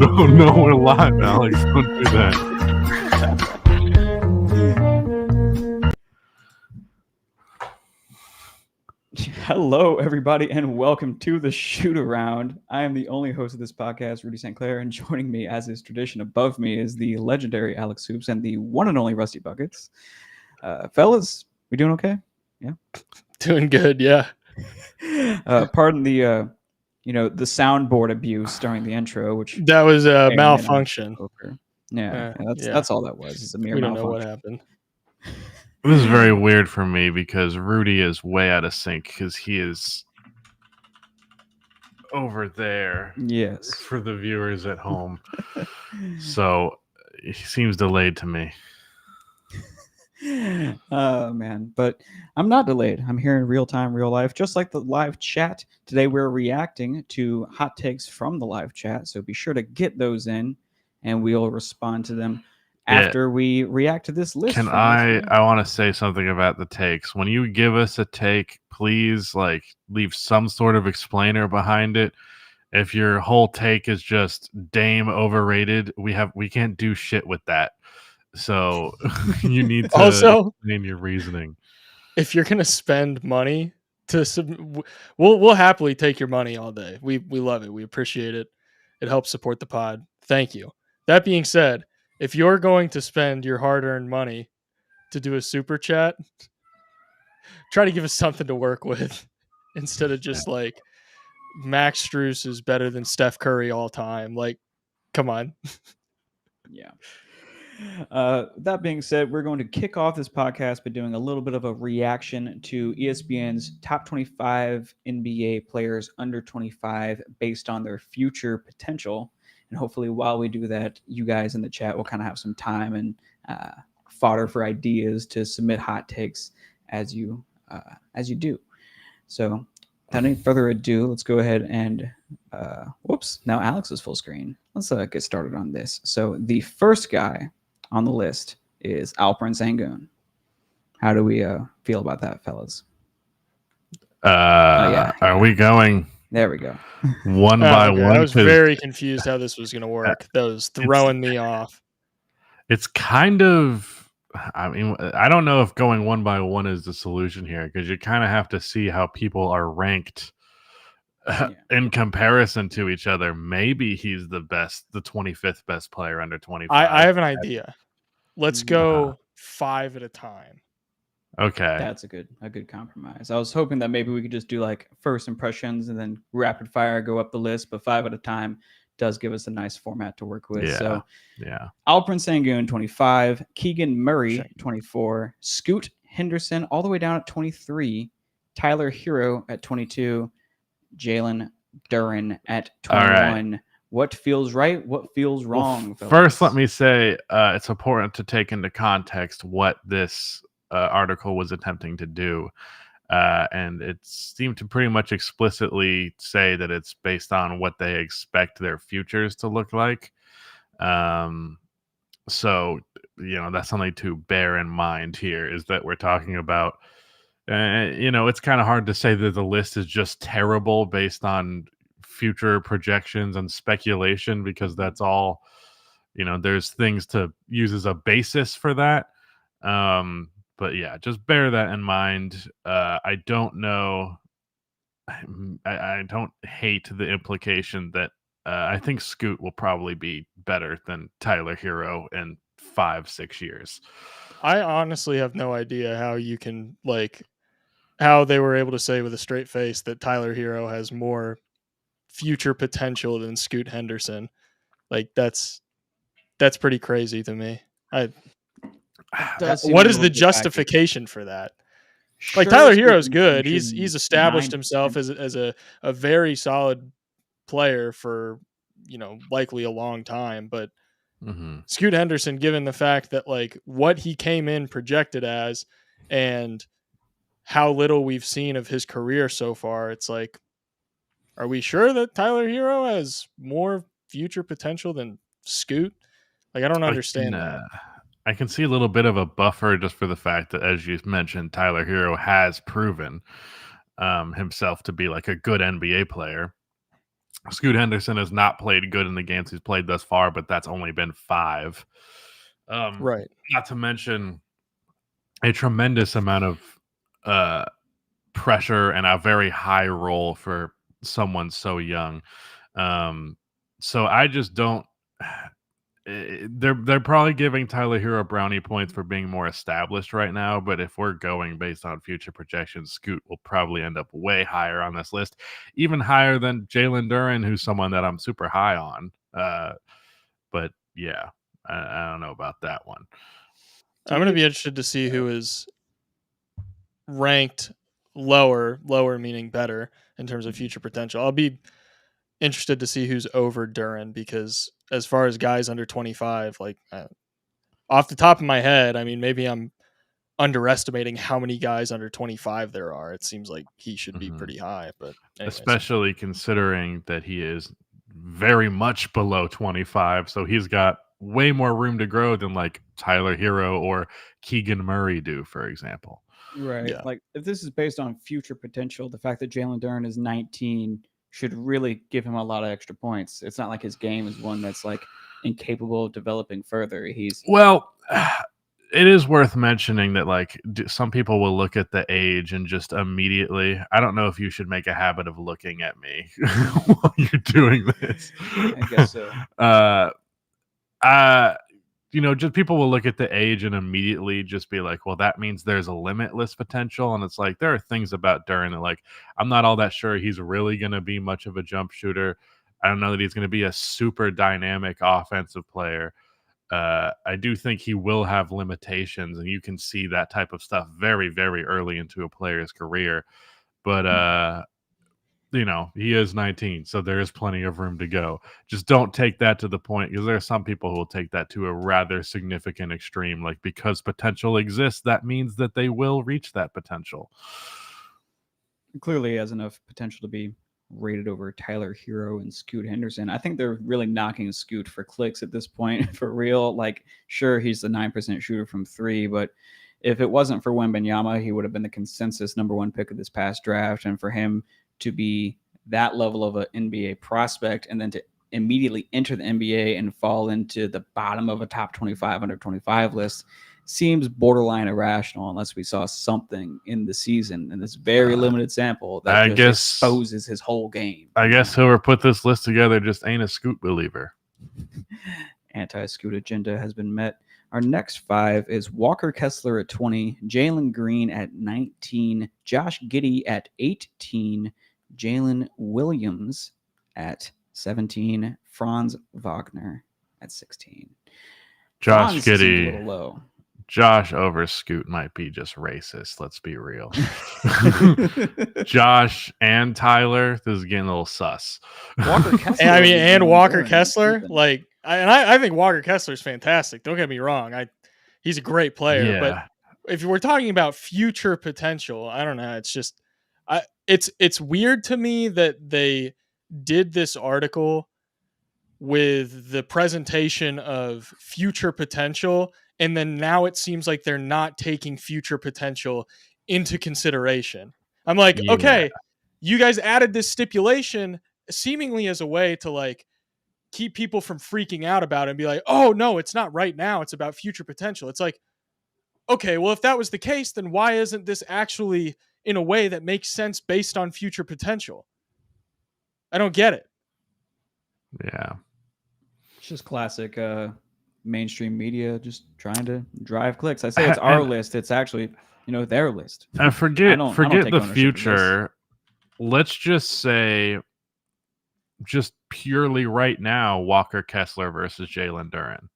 Oh no, we're live, Alex. Don't do that. Hello, everybody, and welcome to the Shootaround. I am the only host of this podcast, Rudy Saint-Claire, and joining me, as is tradition above me, is the legendary AlexHoops and the one and only Rusty Buckets. Fellas, we doing okay? Yeah, doing good. Yeah. Pardon the the soundboard abuse during the intro, which that was a malfunction. That's all that was. It's a mere we don't malfunction. know what happened. This is very weird for me because Rudy is way out of sync because he is over there. Yes. For the viewers at home. So he seems delayed to me. Oh man, but I'm not delayed. I'm here in real time, real life, just like the live chat. Today we're reacting to hot takes from the live chat, so be sure to get those in and we'll respond to them after we react to this list. I want to say something about the takes. When you give us a take, please leave some sort of explainer behind it. If your whole take is just Dame overrated, we can't do shit with that. So you need to also explain your reasoning. If you're gonna spend money we'll happily take your money all day. We love it. We appreciate it. It helps support the pod. Thank you. That being said, if you're going to spend your hard-earned money to do a super chat, try to give us something to work with instead of just Max Strus is better than Steph Curry all time. Come on. Yeah. That being said, we're going to kick off this podcast by doing a little bit of a reaction to ESPN's top 25 NBA players under 25 based on their future potential. And hopefully while we do that, you guys in the chat will kind of have some time and fodder for ideas to submit hot takes as you do. So without any further ado, let's go ahead and now Alex is full screen. Let's get started on this. So the first guy on the list is Alperen Sengun. How do we feel about that, fellas? Are we going? There we go. One by one. I was very confused how this was going to work. That was throwing me off. It's kind of, I mean, I don't know if going one by one is the solution here because you kind of have to see how people are ranked in comparison to each other. Maybe he's the 25th best player under 25. I have an idea. Let's go 5 at a time. Okay. That's a good compromise. I was hoping that maybe we could just do first impressions and then rapid fire go up the list, but 5 at a time does give us a nice format to work with. So Alperen Sengun 25, Keegan Murray 24, Scoot Henderson all the way down at 23, Tyler Hero at 22, Jalen Duren at 21. Right. What feels right? What feels wrong? Well, first, let me say it's important to take into context what this article was attempting to do. And it seemed to pretty much explicitly say that it's based on what they expect their futures to look like. So, that's something to bear in mind here is that we're talking about, it's kind of hard to say that the list is just terrible based on future projections and speculation because that's all, there's things to use as a basis for that. But yeah, just bear that in mind. I don't know. I don't hate the implication that I think Scoot will probably be better than Tyler Hero in 5-6 years. I honestly have no idea how you can how they were able to say with a straight face that Tyler Hero has more future potential than Scoot Henderson. That's pretty crazy to me. What is the justification for that? Sure, Tyler Hero's good. He's established himself as a very solid player for likely a long time. But Scoot Henderson, given the fact that what he came in projected as and how little we've seen of his career so far, it's are we sure that Tyler Hero has more future potential than Scoot? I don't understand that. I can see a little bit of a buffer just for the fact that, as you mentioned, Tyler Hero has proven himself to be a good NBA player. Scoot Henderson has not played good in the games he's played thus far, but that's only been 5. Right. Not to mention a tremendous amount of pressure and a very high role for someone so young. So I just don't. They're probably giving Tyler Hero brownie points for being more established right now, but if we're going based on future projections, Scoot will probably end up way higher on this list, even higher than Jalen Duren, who's someone that I'm super high on. But yeah, I don't know about that one. I'm going to be interested to see who is ranked lower meaning better in terms of future potential. I'll be interested to see who's over Duren, because as far as guys under 25, like off the top of my head, I mean, maybe I'm underestimating how many guys under 25 there are. It seems like he should be pretty high, but anyways. Especially considering that he is very much below 25, so he's got way more room to grow than like Tyler Hero or Keegan Murray do, for example. Right. Yeah. Like if this is based on future potential, the fact that Jalen Duren is 19 should really give him a lot of extra points. It's not like his game is one that's like incapable of developing further. Well, it is worth mentioning that like some people will look at the age and just immediately, I don't know if you should make a habit of looking at me while you're doing this. I guess so. Just people will look at the age and immediately just be like, well, that means there's a limitless potential. And it's like, there are things about Duren that, like, I'm not all that sure he's really going to be much of a jump shooter. I don't know that he's going to be a super dynamic offensive player. I do think he will have limitations, and you can see that type of stuff very, very early into a player's career. But, he is 19, so there is plenty of room to go. Just don't take that to the point, because there are some people who will take that to a rather significant extreme. Like, because potential exists, that means that they will reach that potential. Clearly, he has enough potential to be rated over Tyler Hero and Scoot Henderson. I think they're really knocking Scoot for clicks at this point, for real. Like, sure, he's the 9% shooter from 3, but if it wasn't for Wembanyama, he would have been the consensus number 1 pick of this past draft. And for him to be that level of an NBA prospect and then to immediately enter the NBA and fall into the bottom of a top 25 under 25 list seems borderline irrational, unless we saw something in the season in this very limited sample that exposes his whole game. I guess whoever put this list together just ain't a Scoot believer. Anti-Scoot agenda has been met. Our next 5 is Walker Kessler at 20, Jalen Green at 19, Josh Giddey at 18, Jalen Williams at 17, Franz Wagner at 16. Josh Franz seems a Giddey. little low. Josh over Scoot might be just racist. Let's be real. Josh and Tyler, this is getting a little sus. Walker Kessler. And Walker Kessler, like, I think Walker Kessler is fantastic. Don't get me wrong. He's a great player, but if we're talking about future potential, I don't know. It's just, it's weird to me that they did this article with the presentation of future potential, and then now it seems like they're not taking future potential into consideration. I'm like, okay, you guys added this stipulation seemingly as a way to like keep people from freaking out about it and be like, oh no, it's not right now, it's about future potential. It's like, okay, well, if that was the case, then why isn't this actually in a way that makes sense based on future potential? I don't get it. Yeah. It's just classic mainstream media just trying to drive clicks. I say it's our list. It's actually, their list. And forget the future. Let's just say, just purely right now, Walker Kessler versus Jalen Duren.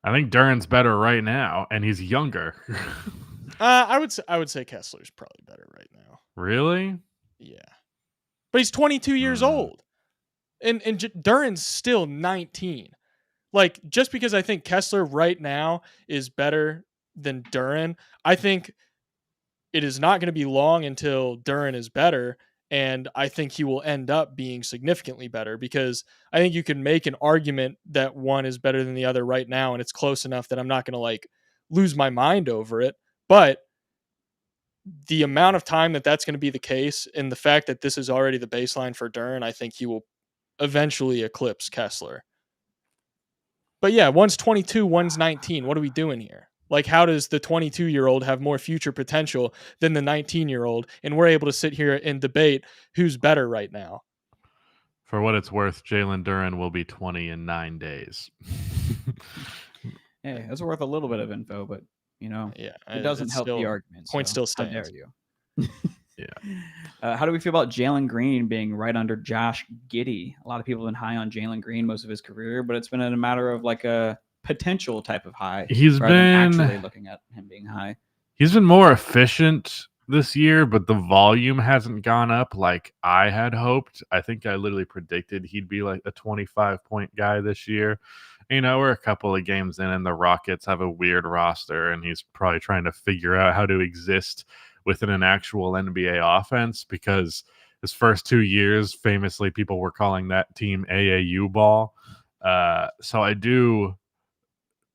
I think Duren's better right now, and he's younger. I would say Kessler's probably better right now. Really? Yeah, but he's 22 years old, and Duren's still 19. Like, just because I think Kessler right now is better than Duren, I think it is not going to be long until Duren is better. And I think he will end up being significantly better, because I think you can make an argument that one is better than the other right now. And it's close enough that I'm not going to like lose my mind over it. But the amount of time that's going to be the case, and the fact that this is already the baseline for Duren, I think he will eventually eclipse Kessler. But yeah, one's 22, one's 19. What are we doing here? Like, how does the 22-year-old have more future potential than the 19-year-old? And we're able to sit here and debate who's better right now. For what it's worth, Jalen Duren will be 20 in 9 days. Hey, that's worth a little bit of info, but yeah, it doesn't help the argument. Point still How stands. dare you? Yeah. How do we feel about Jalen Green being right under Josh Giddey? A lot of people have been high on Jalen Green most of his career, but it's been a matter of like a potential type of high. He's rather been than actually looking at him being high. He's been more efficient this year, but the volume hasn't gone up like I had hoped. I think I literally predicted he'd be like a 25-point guy this year. We're a couple of games in, and the Rockets have a weird roster, and he's probably trying to figure out how to exist within an actual NBA offense, because his first 2 years, famously, people were calling that team AAU ball. So I do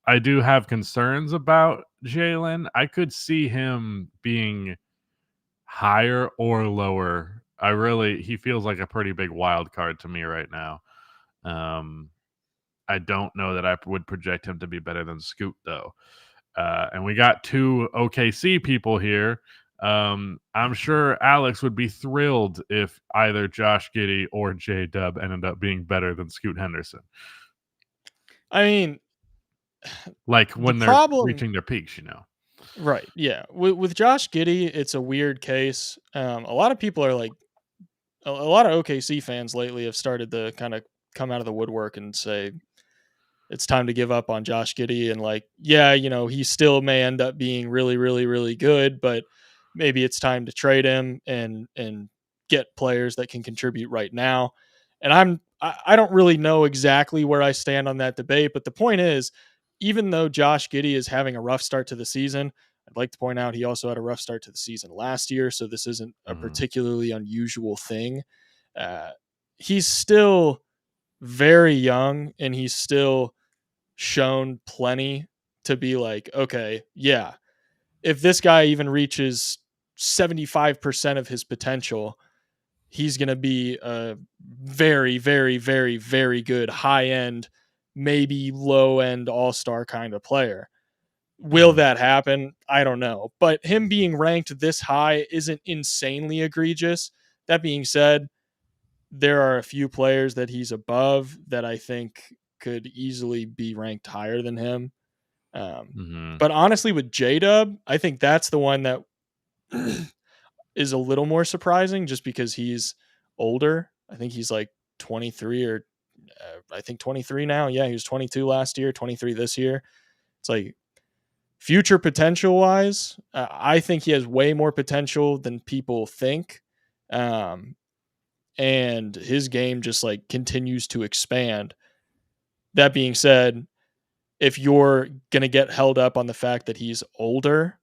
have concerns about Jalen. I could see him being higher or lower. He feels like a pretty big wild card to me right now. I don't know that I would project him to be better than Scoot, though. And we got 2 OKC people here. I'm sure Alex would be thrilled if either Josh Giddey or J-Dub ended up being better than Scoot Henderson. I mean, like when they're reaching their peaks, Right. Yeah. With Josh Giddey, it's a weird case. A lot of people are like, a lot of OKC fans lately have started to kind of come out of the woodwork and say it's time to give up on Josh Giddey, and like, yeah, he still may end up being really, really, really good, but maybe it's time to trade him and get players that can contribute right now. And I don't really know exactly where I stand on that debate, but the point is, even though Josh Giddey is having a rough start to the season, I'd like to point out he also had a rough start to the season last year, so this isn't a particularly unusual thing. He's still very young, and he's still shown plenty to be like, okay, yeah, if this guy even reaches 75% of his potential, he's going to be a very, very, very, very good high-end, maybe low-end all-star kind of player. Will that happen? I don't know. But him being ranked this high isn't insanely egregious. That being said, there are a few players that he's above that I think could easily be ranked higher than him. But honestly, with J-Dub, I think that's the one that is a little more surprising just because he's older. I think he's like 23 or I think 23 now. Yeah, he was 22 last year, 23 this year. It's like future potential wise, I think he has way more potential than people think. And his game just like continues to expand. That being said, if you're going to get held up on the fact that he's older,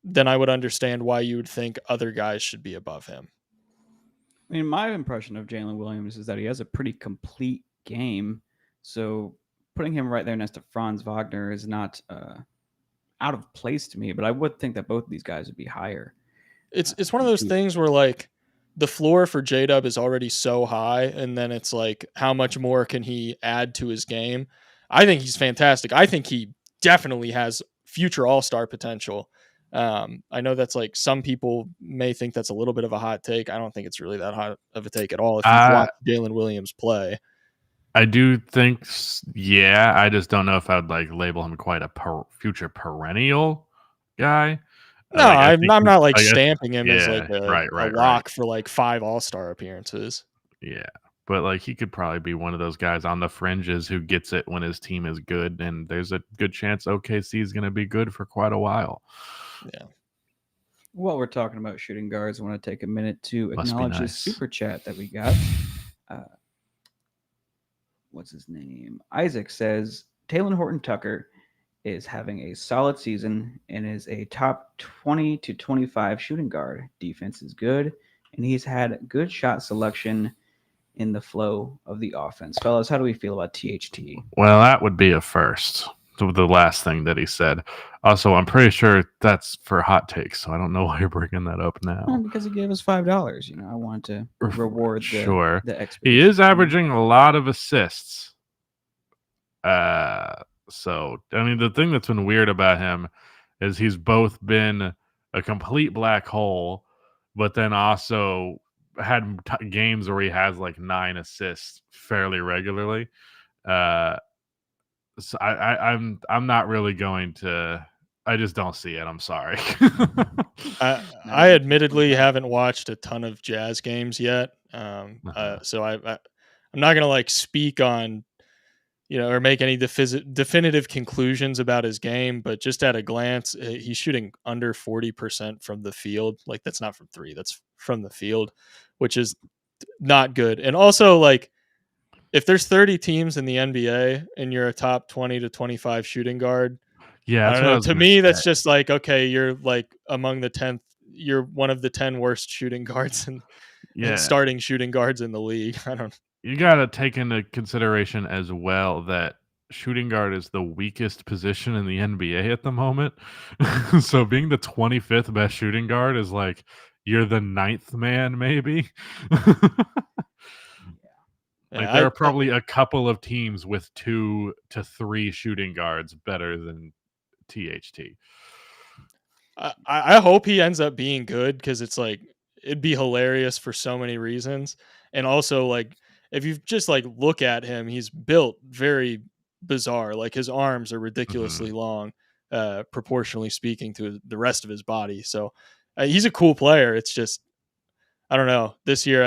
then I would understand why you would think other guys should be above him. I mean, my impression of Jalen Williams is that he has a pretty complete game. So putting him right there next to Franz Wagner is not out of place to me, but I would think that both of these guys would be higher. It's one of those things where like the floor for J-Dub is already so high, and then it's like, how much more can he add to his game? I think he's fantastic. I think he definitely has future all-star potential. I know that's like some people may think that's a little bit of a hot take. I don't think it's really that hot of a take at all if you've watched Jalen Williams play. I do think, yeah. I just don't know if I would like label him quite a future perennial guy. No, I'm not like stamping him as like a lock for like 5 all-star appearances. Yeah, but like he could probably be one of those guys on the fringes who gets it when his team is good, and there's a good chance OKC is going to be good for quite a while. Yeah. While we're talking about shooting guards, I want to take a minute to acknowledge this super chat that we got. What's his name? Isaac says, Talen Horton-Tucker is having a solid season and is a top 20 to 25 shooting guard. Defense is good, and he's had good shot selection in the flow of the offense. Fellas, how do we feel about THT? Well, that would be a first. the last thing that he said. Also, I'm pretty sure that's for hot takes, so I don't know why you're bringing that up now. Because he gave us $5. I want to reward Sure. the expedition. He is averaging a lot of assists. So I mean, the thing that's been weird about him is he's both been a complete black hole, but then also had games where he has like 9 assists fairly regularly. So I'm not really going to. I just don't see it. I'm sorry. I admittedly haven't watched a ton of Jazz games yet, so I'm not gonna like speak on, or make any definitive conclusions about his game. But just at a glance, he's shooting under 40% from the field. Like that's not from three, that's from the field, which is not good. And also, like, if there's 30 teams in the NBA and you're a top 20 to 25 shooting guard, yeah, I don't know. To me, that's just like, okay, you're like among the 10th. You're one of the 10 worst shooting guards and starting shooting guards in the league. I don't. You got to take into consideration as well that shooting guard is the weakest position in the NBA at the moment. So being the 25th best shooting guard is like you're the 9th man, maybe. Like there are probably a couple of teams with 2 to 3 shooting guards better than THT. I hope he ends up being good, because it's like it'd be hilarious for so many reasons. And also, like, if you just like look at him, he's built very bizarre. Like his arms are ridiculously long, proportionally speaking to the rest of his body. So he's a cool player. It's just, I don't know. This year,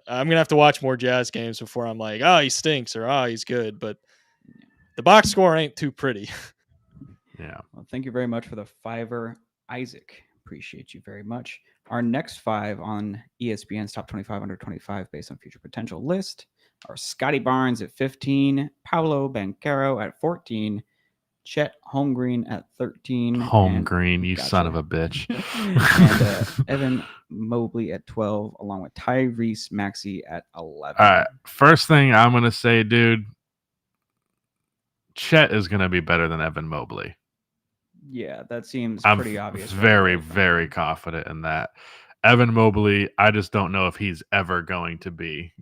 I'm gonna have to watch more Jazz games before I'm like, oh, he stinks, or oh, he's good. But the box score ain't too pretty. Yeah. Well, thank you very much for the $5, Isaac. Appreciate you very much. Our next 5 on ESPN's top 25 under 25 based on future potential list are Scotty Barnes at 15, Paolo Banchero at 14, Chet Holmgren at 13. Holmgren, you son of a bitch. And Evan Mobley at 12, along with Tyrese Maxey at 11. All right. First thing I'm going to say, dude, Chet is going to be better than Evan Mobley. Yeah, that seems pretty obvious. I'm very, very confident in that. Evan Mobley, I just don't know if he's ever going to be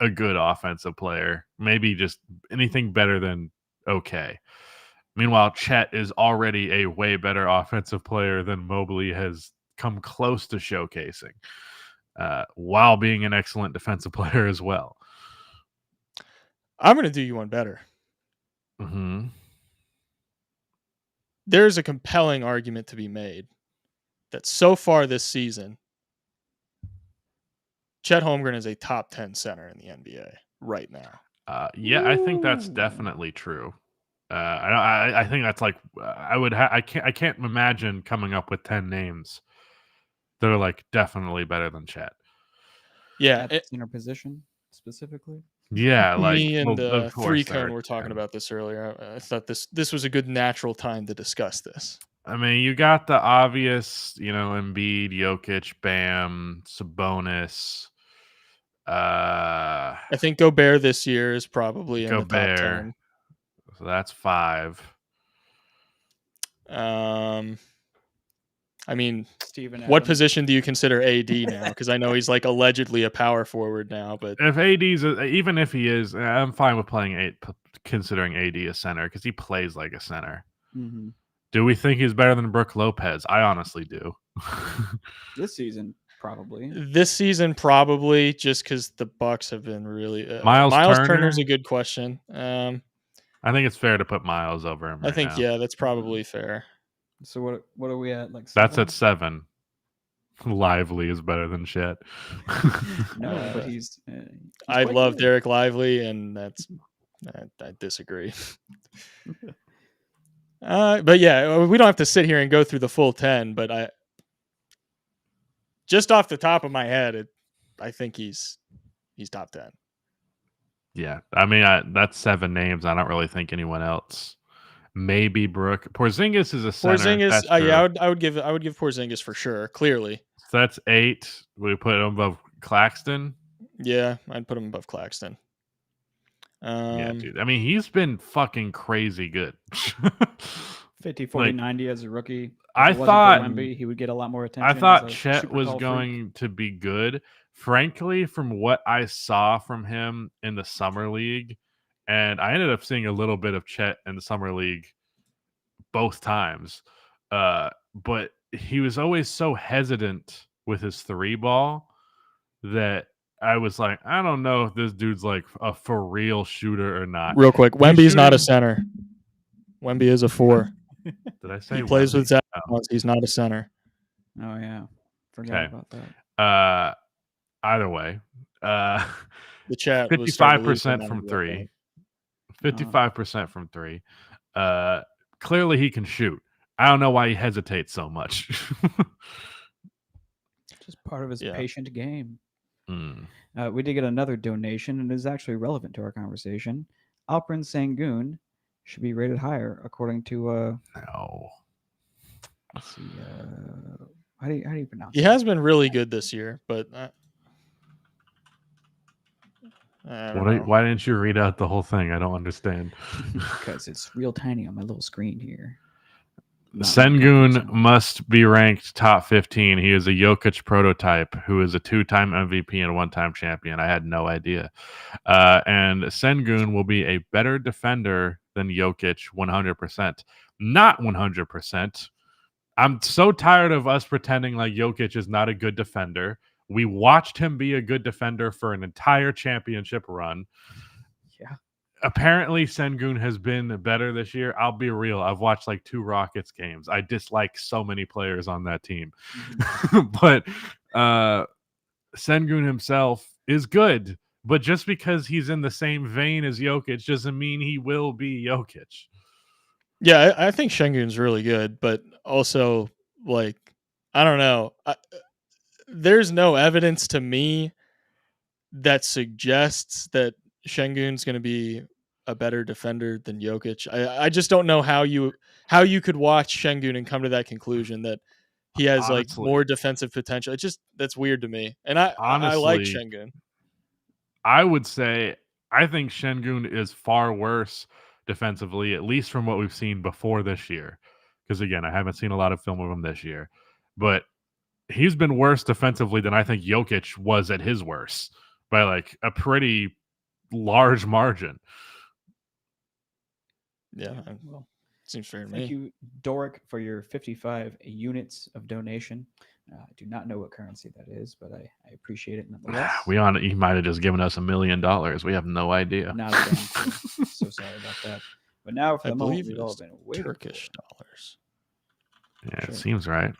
a good offensive player. Maybe just anything better than okay. Meanwhile, Chet is already a way better offensive player than Mobley has come close to showcasing, while being an excellent defensive player as well. I'm going to do you one better. Mm-hmm. There's a compelling argument to be made that so far this season, Chet Holmgren is a top 10 center in the NBA right now. Yeah, I think that's definitely true. I think that's like I can't imagine coming up with 10 names that are like definitely better than Chet. Yeah, center position specifically. Yeah, like me and 3Cone were talking about this earlier. I thought this was a good natural time to discuss this. I mean, you got the obvious, Embiid, Jokic, Bam, Sabonis. I think Gobert this year is probably in the top 10. So that's 5. I mean, what position do you consider AD now? Because I know he's like allegedly a power forward now, but if AD's even if he is, I'm fine with considering AD a center because he plays like a center. Mm-hmm. Do we think he's better than Brook Lopez? I honestly do. This season, probably. Just because the Bucks have been really. Miles Turner's a good question. I think it's fair to put Miles over him. Right now. Yeah, that's probably fair. So what are we at? Like 7? That's at 7. Lively is better than Chet. No, but he's I love Derek Lively, and I disagree. But yeah, we don't have to sit here and go through the full 10. But just off the top of my head, I think he's top 10. Yeah, I mean that's 7 names. I don't really think anyone else. Maybe Brook. Porzingis is a center. Porzingis, I would give Porzingis for sure. Clearly, so that's 8. We put him above Claxton. Yeah, I'd put him above Claxton. Yeah, dude. I mean, he's been fucking crazy good. 50, 40, 90 as a rookie. If I it wasn't thought for Wemby, he would get a lot more attention. I thought as a Chet super was tall going freak. to be good. Frankly, from what I saw from him in the summer league, and I ended up seeing a little bit of Chet in the summer league both times. But he was always so hesitant with his three ball that I was like, I don't know if this dude's like a for real shooter or not. Real quick, Wemby's not a center. Wemby is a 4. Did I say he plays Wemby? with Zach? He's not a center. Oh yeah, forgot about that. Either way, the chat 55% from 3. 55% from 3. Clearly he can shoot. I don't know why he hesitates so much. Just part of his patient game. Mm. We did get another donation, and it is actually relevant to our conversation. Alperen Sengun should be rated higher, according to no. Let's see. How do you pronounce it? He has been really good this year, but why didn't you read out the whole thing? I don't understand. Because it's real tiny on my little screen here. Sengun must be ranked top 15. He is a Jokic prototype who is a 2-time MVP and a 1-time champion. I had no idea. And Sengun will be a better defender than Jokic 100%. Not 100%. I'm so tired of us pretending like Jokic is not a good defender. We watched him be a good defender for an entire championship run. Yeah. Apparently, Sengun has been better this year. I'll be real. I've watched like 2 Rockets games. I dislike so many players on that team. But Sengun himself is good. But just because he's in the same vein as Jokic doesn't mean he will be Jokic. Yeah, I think Sengun's really good. But also, like, I don't know. There's no evidence to me that suggests that Sengun's going to be a better defender than Jokic. I just don't know how you could watch Sengun and come to that conclusion that he has like more defensive potential. It just, that's weird to me. And I like Sengun. I would say I think Sengun is far worse defensively, at least from what we've seen before this year. Because again, I haven't seen a lot of film of him this year, but he's been worse defensively than I think Jokic was at his worst by like a pretty large margin. Yeah, well, seems fair to me. Thank you, Doric, for your 55 units of donation. I do not know what currency that is, but I appreciate it nonetheless. He might have just given us $1 million. We have no idea. Not a damn clue. So sorry about that. But now, for the moment, we've all been waiting. Turkish dollars. Yeah, it seems right.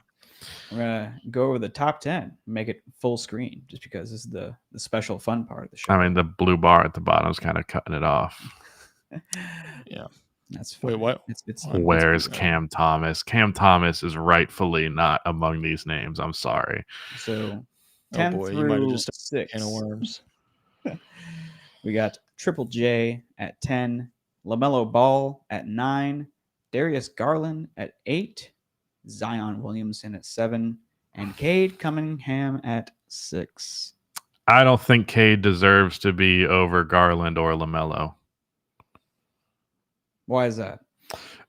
We're gonna go over the top 10, make it full screen, just because this is the special fun part of the show. I mean, the blue bar at the bottom is kind of cutting it off. Yeah. That's fine. Wait, what? Where's Cam Thomas? Cam Thomas is rightfully not among these names. I'm sorry. So 10 through you might have just 6. Can of worms. We got Triple J at 10, LaMelo Ball at 9, Darius Garland at 8, Zion Williamson at 7, and Cade Cunningham at 6. I don't think Cade deserves to be over Garland or LaMelo. Why is that?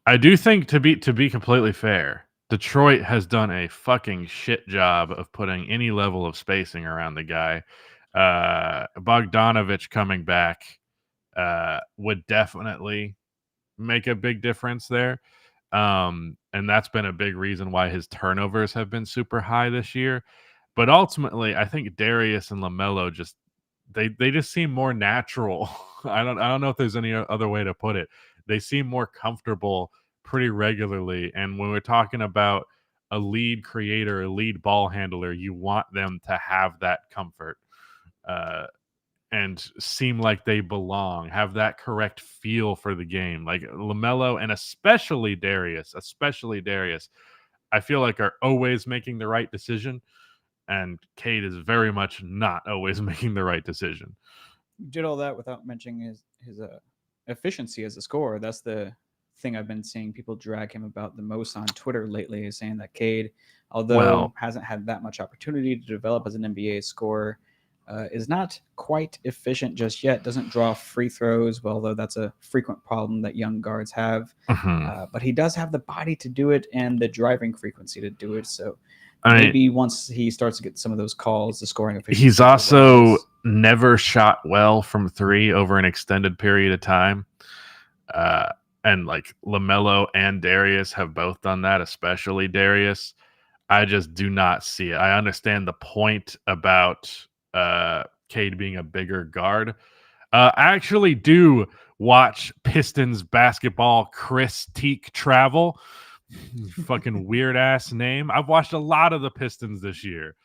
I do think, to be completely fair, Detroit has done a fucking shit job of putting any level of spacing around the guy. Bogdanovich coming back would definitely make a big difference there. And that's been a big reason why his turnovers have been super high this year. But ultimately, I think Darius and LaMelo just they just seem more natural. I don't know if there's any other way to put it. They seem more comfortable pretty regularly. And when we're talking about a lead creator, a lead ball handler, you want them to have that comfort and seem like they belong, have that correct feel for the game. Like LaMelo and especially Darius, I feel like are always making the right decision. And Cade is very much not always making the right decision. You did all that without mentioning his efficiency as a scorer. That's the thing I've been seeing people drag him about the most on Twitter lately, is saying that Cade, although hasn't had that much opportunity to develop as an NBA scorer, is not quite efficient just yet. Doesn't draw free throws, although that's a frequent problem that young guards have. But he does have the body to do it and the driving frequency to do it. So maybe once he starts to get some of those calls, the scoring efficiency. He's also never shot well from three over an extended period of time. And like LaMelo and Darius have both done that, especially Darius. I just do not see it. I understand the point about Cade being a bigger guard. I actually do watch Pistons basketball. Chris Teak Travel, fucking weird ass name. I've watched a lot of the Pistons this year.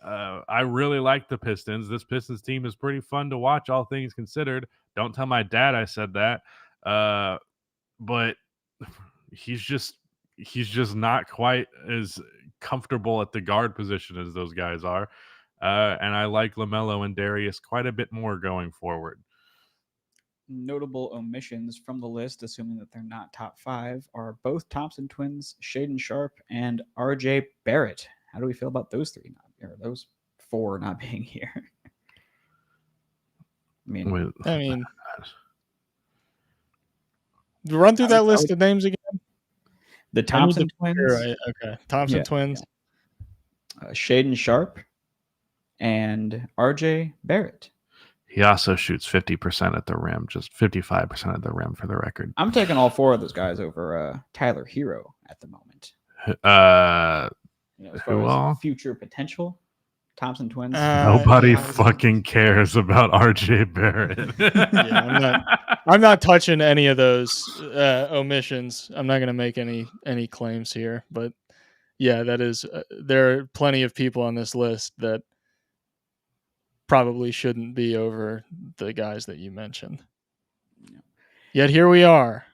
I really like the Pistons. This Pistons team is pretty fun to watch, all things considered. Don't tell my dad I said that. But he's just not quite as comfortable at the guard position as those guys are. And I like LaMelo and Darius quite a bit more going forward. Notable omissions from the list, assuming that they're not top 5, are both Thompson twins, Shaedon Sharpe, and RJ Barrett. How do we feel about those 3 or those 4 not being here? I mean, run through that list of names again. The Thompson twins. Okay, Thompson twins. Yeah. Shaedon Sharpe and RJ Barrett. He also shoots 50% at the rim, just 55% at the rim for the record. I'm taking all 4 of those guys over Tyler Hero at the moment. As far as future potential, Thompson twins. Nobody fucking cares about RJ Barrett. I'm not touching any of those omissions. I'm not going to make any claims here, but yeah, that is. There are plenty of people on this list that probably shouldn't be over the guys that you mentioned. Yet here we are.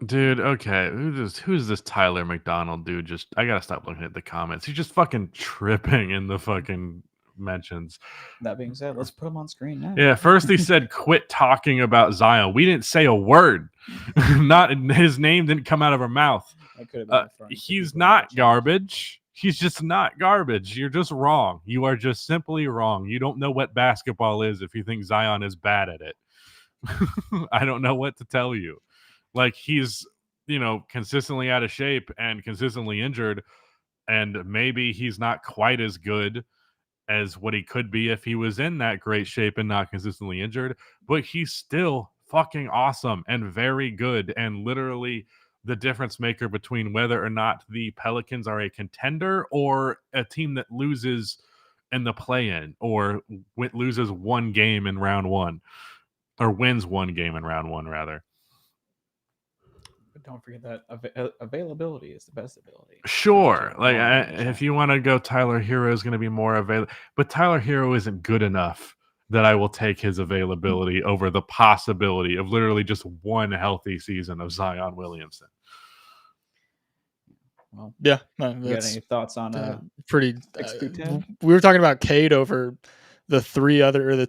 Dude, okay. Who's this Tyler McDonald dude? I gotta stop looking at the comments. He's just fucking tripping in the fucking mentions. That being said, let's put him on screen now. Yeah, first he said quit talking about Zion. We didn't say a word. Not his name didn't come out of our mouth. He's not garbage. He's just not garbage. You're just wrong. You are just simply wrong. You don't know what basketball is if you think Zion is bad at it. I don't know what to tell you. Like, he's, consistently out of shape and consistently injured, and maybe he's not quite as good as what he could be if he was in that great shape and not consistently injured, but he's still fucking awesome and very good and literally the difference maker between whether or not the Pelicans are a contender or a team that loses in the play-in or loses one game in round 1 or wins one game in round 1 rather. But don't forget that availability is the best ability. Sure. If you want to go, Tyler Hero is going to be more available. But Tyler Hero isn't good enough that I will take his availability over the possibility of literally just one healthy season of Zion Williamson. Well, yeah. You got any thoughts on pretty? X210? We were talking about Cade over the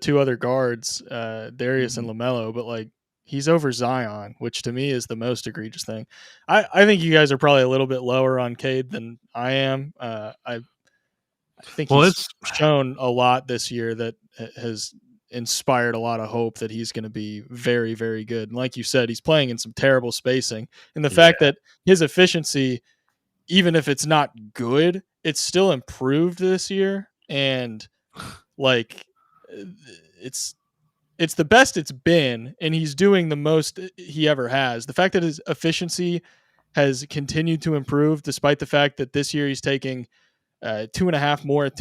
2 other guards, Darius and LaMelo, but he's over Zion, which to me is the most egregious thing. I think you guys are probably a little bit lower on Cade than I am. I think he's shown a lot this year that has inspired a lot of hope that he's going to be very, very good. And like you said, he's playing in some terrible spacing. And the fact that his efficiency, even if it's not good, it's still improved this year. And it's the best it's been, and he's doing the most he ever has. The fact that his efficiency has continued to improve, despite the fact that this year he's taking 2.5 more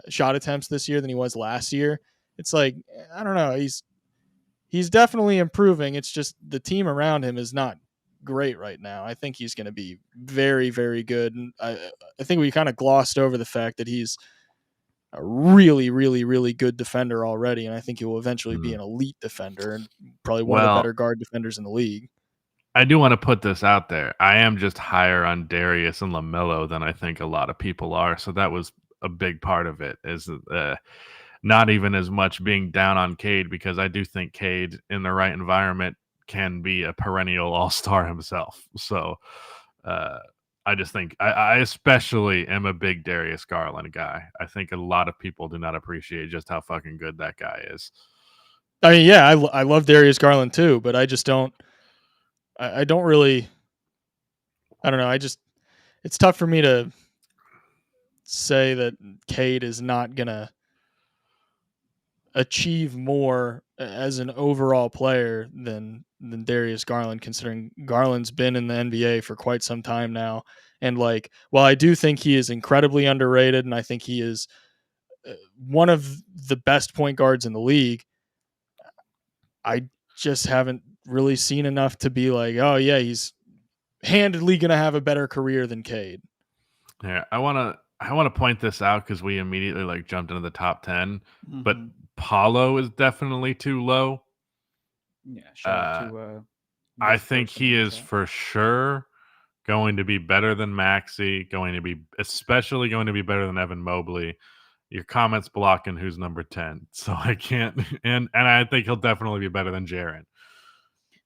shot attempts this year than he was last year. It's I don't know. He's definitely improving. It's just the team around him is not great right now. I think he's going to be very, very good. And I think we kind of glossed over the fact that he's a really, really, really good defender already, and I think he will eventually be an elite defender and probably one of the better guard defenders in the league. I do want to put this out there. I am just higher on Darius and LaMelo than I think a lot of people are, so that was a big part of it, is not even as much being down on Cade, because I do think Cade, in the right environment, can be a perennial all-star himself. So I just think I especially am a big Darius Garland guy. I think a lot of people do not appreciate just how fucking good that guy is. I mean, yeah, I love Darius Garland too, but I just don't. I don't really. I don't know. It's tough for me to say that Cade is not gonna achieve more as an overall player than Darius Garland, considering Garland's been in the NBA for quite some time now. And like, while I do think he is incredibly underrated, and I think he is one of the best point guards in the league, I just haven't really seen enough to be like, oh yeah, he's handedly going to have a better career than Cade. Yeah, I want to point this out because we immediately like jumped into the top 10, but Paulo is definitely too low. Yeah, shout out to. I think he is for sure going to be better than Maxey, especially going to be better than Evan Mobley. Your comments blocking who's number 10, so I can't. And I think he'll definitely be better than Jaren.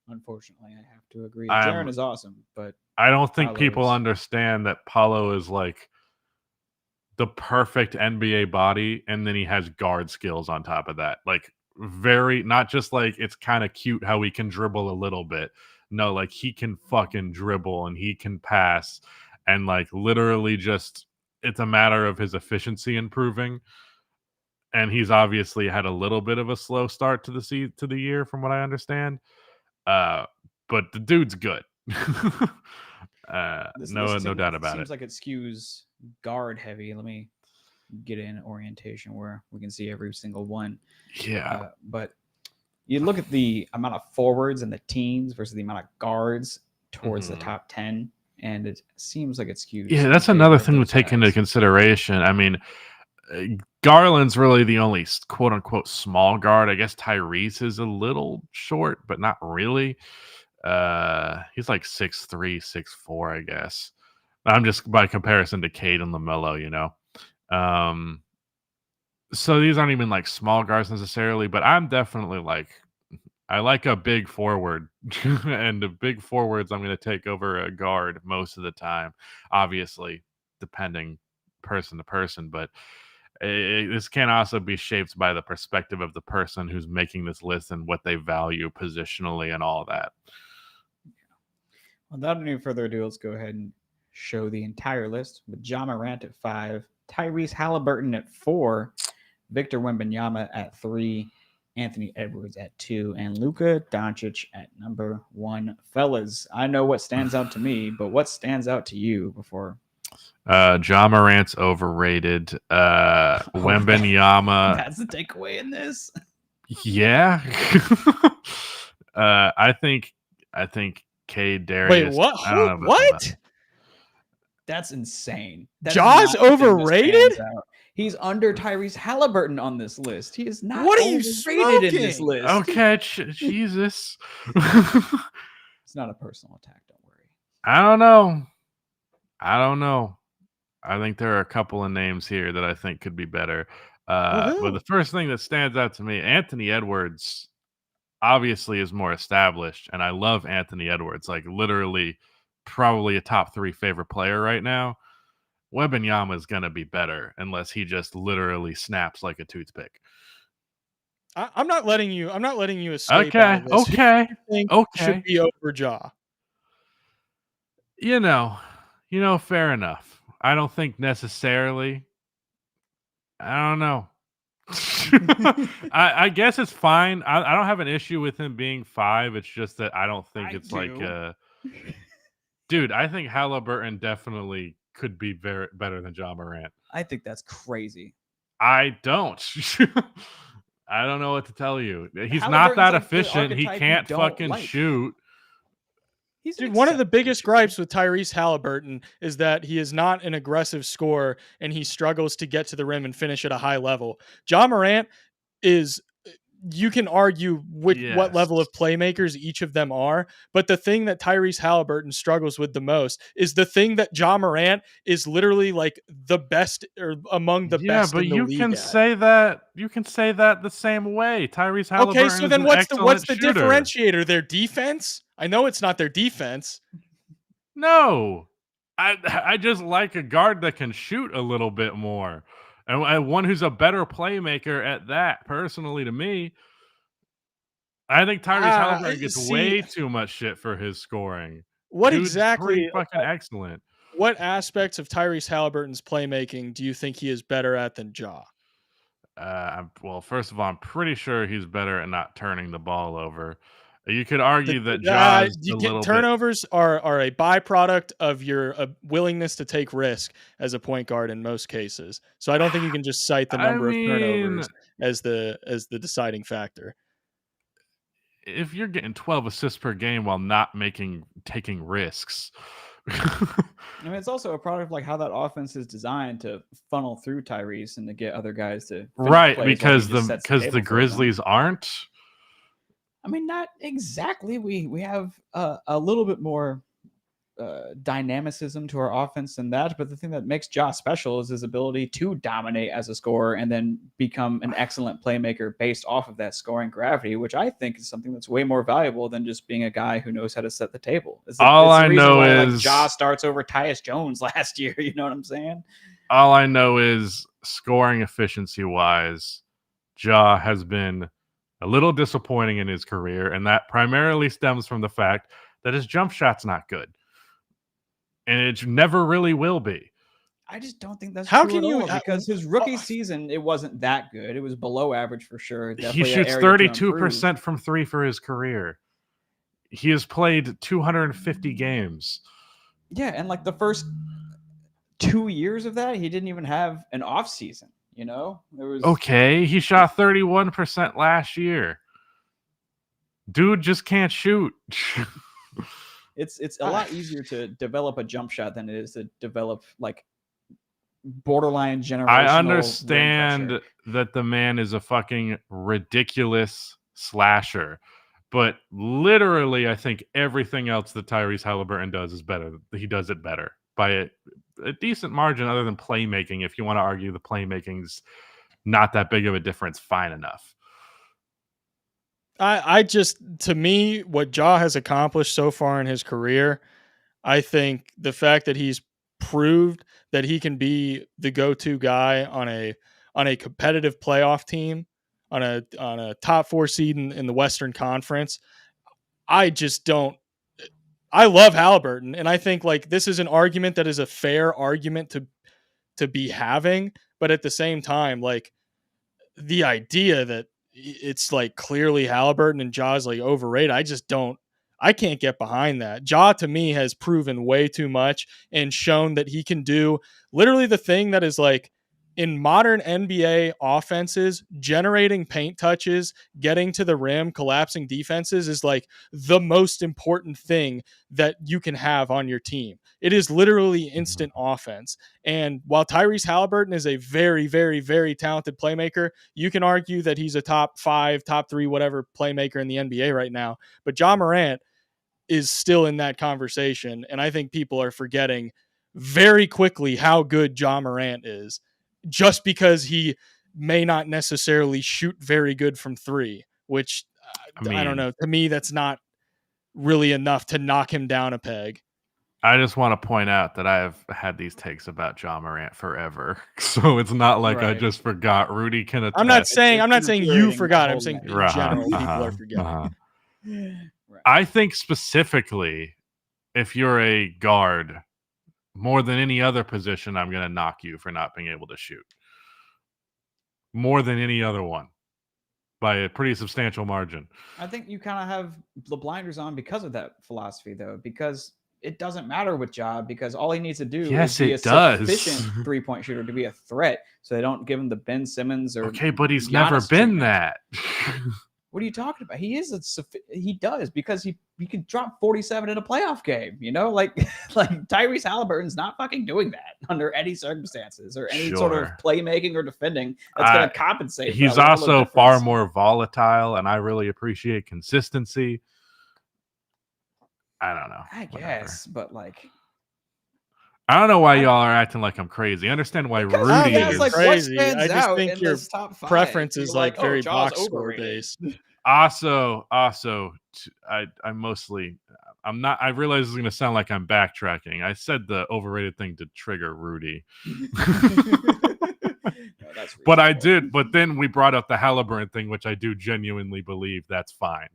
Unfortunately, I have to agree. Jaren is awesome, but I don't think people understand that Paulo is like the perfect NBA body, and then he has guard skills on top of that. Like not just like it's kind of cute how he can dribble a little bit. No, like he can fucking dribble and he can pass, and like literally just it's a matter of his efficiency improving. And he's obviously had a little bit of a slow start to the year, from what I understand. But the dude's good. No doubt about it. Seems like it skews guard heavy. Let me get in orientation where we can see every single one. Yeah. But you look at the amount of forwards and the teams versus the amount of guards towards the top 10, and it seems like it skews. Yeah, that's another thing to take into consideration. I mean, Garland's really the only quote unquote small guard. I guess Tyrese is a little short, but not really. He's like 6'3", 6'4", I guess. I'm just by comparison to Cade and LaMelo, you know. So these aren't even like small guards necessarily, but I'm definitely like, I like a big forward, and the big forwards I'm going to take over a guard most of the time, obviously, depending person to person. But this can also be shaped by the perspective of the person who's making this list and what they value positionally and all that. Without any further ado, let's go ahead and show the entire list with Ja Morant at 5, Tyrese Halliburton at 4, Victor Wembanyama at 3, Anthony Edwards at 2, and Luka Doncic at number 1. Fellas, I know what stands out to me, but what stands out to you before? Ja Morant's overrated. Wembanyama. That's the takeaway in this. Yeah. I think Cade, Darius. Wait, what? What? That's insane. Ja's overrated? He's under Tyrese Halliburton on this list. He is not overrated in this list. Okay, Jesus. It's not a personal attack, don't worry. I don't know. I think there are a couple of names here that I think could be better. But the first thing that stands out to me, Anthony Edwards obviously is more established, and I love Anthony Edwards, like literally probably a top 3 favorite player right now. Wembanyama is going to be better unless he just literally snaps like a toothpick. I'm not letting you escape. Okay. Should be over Ja. You know, fair enough. I don't think necessarily. I don't know. I guess it's fine. I don't have an issue with him being 5. It's just that I don't think like dude, I think Halliburton definitely could be better than Ja Morant. I think that's crazy. I don't. I don't know what to tell you. He's not that efficient. He can't fucking shoot. Dude, one of the biggest gripes with Tyrese Halliburton is that he is not an aggressive scorer and he struggles to get to the rim and finish at a high level. Ja Morant is, you can argue what level of playmakers each of them are, but the thing that Tyrese Halliburton struggles with the most is the thing that Ja Morant is literally like the best or among the best. Yeah, but you can say that the same way. Tyrese Halliburton. Okay, so then what's the differentiator? Their defense? I know it's not their defense. No, I just like a guard that can shoot a little bit more, and one who's a better playmaker at that. Personally, to me, I think Tyrese Halliburton gets way too much shit for his scoring. What Dude's pretty exactly? fucking excellent. What aspects of Tyrese Halliburton's playmaking do you think he is better at than Ja? Well, first of all, I'm pretty sure he's better at not turning the ball over. You could argue that Ja's a little turnovers are a byproduct of your willingness to take risk as a point guard in most cases. So I don't think you can just cite the number of turnovers as the deciding factor. If you're getting 12 assists per game while not taking risks. I mean, it's also a product of like how that offense is designed to funnel through Tyrese and to get other guys to because the Grizzlies aren't. I mean, not exactly. We have a little bit more dynamicism to our offense than that, but the thing that makes Ja special is his ability to dominate as a scorer and then become an excellent playmaker based off of that scoring gravity, which I think is something that's way more valuable than just being a guy who knows how to set the table. All I know is like, Ja starts over Tyus Jones last year. You know what I'm saying? All I know is scoring efficiency wise, Ja has been a little disappointing in his career, and that primarily stems from the fact that his jump shot's not good. And it never really will be. I just don't think that's true at all, because his rookie season, it wasn't that good. It was below average for sure. Definitely he shoots 32% from three for his career. He has played 250 games. Yeah, and like the first 2 years of that, he didn't even have an off season. You know, okay. He shot 31% last year. Dude just can't shoot. It's a lot easier to develop a jump shot than it is to develop like borderline generational. I understand that the man is a fucking ridiculous slasher, but literally, I think everything else that Tyrese Halliburton does is better. He does it better by a decent margin, other than playmaking. If you want to argue the playmaking's not that big of a difference, fine enough. I just, to me, what Ja has accomplished so far in his career, I think the fact that he's proved that he can be the go-to guy on a competitive playoff team, on a top 4 seed in the Western Conference, I love Halliburton, and I think like this is an argument that is a fair argument to be having, but at the same time, like the idea that it's like clearly Halliburton and Ja's like overrated, I can't get behind that. Ja to me has proven way too much and shown that he can do literally the thing that is like in modern NBA offenses, generating paint touches, getting to the rim, collapsing defenses is like the most important thing that you can have on your team. It is literally instant offense. And while Tyrese Halliburton is a very, very, very talented playmaker, you can argue that he's a top 5, top 3, whatever playmaker in the NBA right now. But Ja Morant is still in that conversation. And I think people are forgetting very quickly how good Ja Morant is, just because he may not necessarily shoot very good from 3, which I don't know. To me, that's not really enough to knock him down a peg. I just want to point out that I've had these takes about Ja Morant forever, so it's not like I just forgot. Rudy can attest. I'm not saying you forgot. I'm saying in general people are forgetting. Right. I think specifically, if you're a guard, more than any other position, I'm going to knock you for not being able to shoot. More than any other one. By a pretty substantial margin. I think you kind of have the blinders on because of that philosophy, though, because it doesn't matter with Ja, because all he needs to do is be a sufficient three-point shooter to be a threat, so they don't give him the Ben Simmons or okay, but he's Giannis never been treatment. that. What are you talking about? He does, because he can drop 47 in a playoff game, you know, like Tyrese Halliburton's not fucking doing that under any circumstances or any sort of playmaking or defending that's going to compensate. He's also far more volatile, and I really appreciate consistency. I don't know. I guess, but like, I don't know why y'all are acting like I'm crazy. I understand why Rudy is like crazy. I just think your top 5. preference is like very box score based. Also, I mostly, I'm not. I realize it's going to sound like I'm backtracking. I said the overrated thing to trigger Rudy. No, that's but I reasonable. did. But then we brought up the Halliburton thing, which I do genuinely believe that's fine.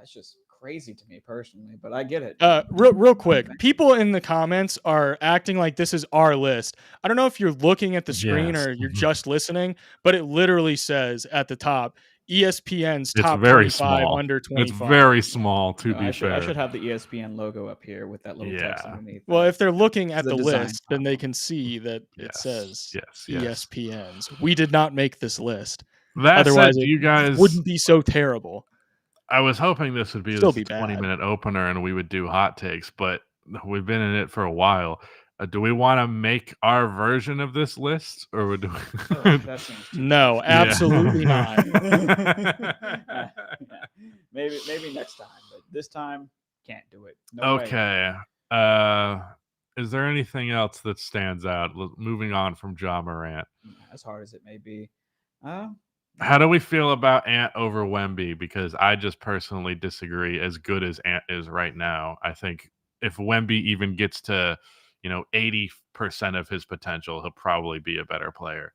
It's just crazy to me personally, but I get it. Real quick, people in the comments are acting like this is our list. I don't know if you're looking at the screen Yes. or you're just listening, but it literally says at the top, ESPN's It's top very 25 small. under 25. It's very small, to No, be I fair. should have the ESPN logo up here with that little text Yeah. underneath. Well, if they're looking at the the design list, then they can see that it Yes. says Yes. ESPN's. We did not make this list. That Otherwise, said, it you guys wouldn't be so terrible. I was hoping this would be Still this be bad. 20-minute opener and we would do hot takes, but we've been in it for a while. Do we want to make our version of this list, or would that seems too No, absolutely not. Maybe next time, but this time can't do it. No way. Okay. Is there anything else that stands out? Moving on from Ja Morant. As hard as it may be. How do we feel about Ant over Wemby? Because I just personally disagree. As good as Ant is right now, I think if Wemby even gets to, 80% of his potential, he'll probably be a better player.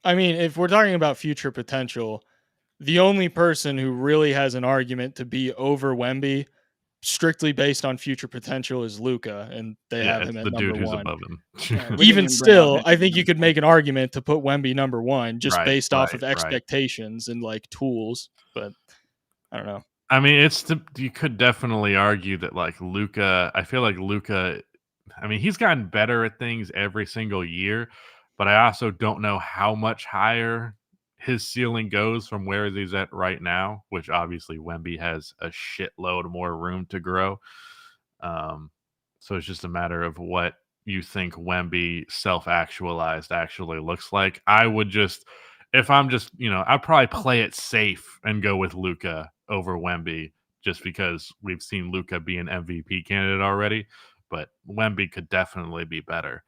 I mean, if we're talking about future potential, the only person who really has an argument to be over Wemby, strictly based on future potential, is Luka, and they have him at the number dude who's one. above him. Even still, I think you could make an argument to put Wemby number one just based off of right. expectations and like tools, but I don't know. I mean, you could definitely argue that like Luka. I feel like Luka. I mean, he's gotten better at things every single year, but I also don't know how much higher his ceiling goes from where he's at right now, which obviously Wemby has a shitload more room to grow. So it's just a matter of what you think Wemby self-actualized actually looks like. I would just, if I'm just, I'd probably play it safe and go with Luka over Wemby just because we've seen Luka be an MVP candidate already. But Wemby could definitely be better.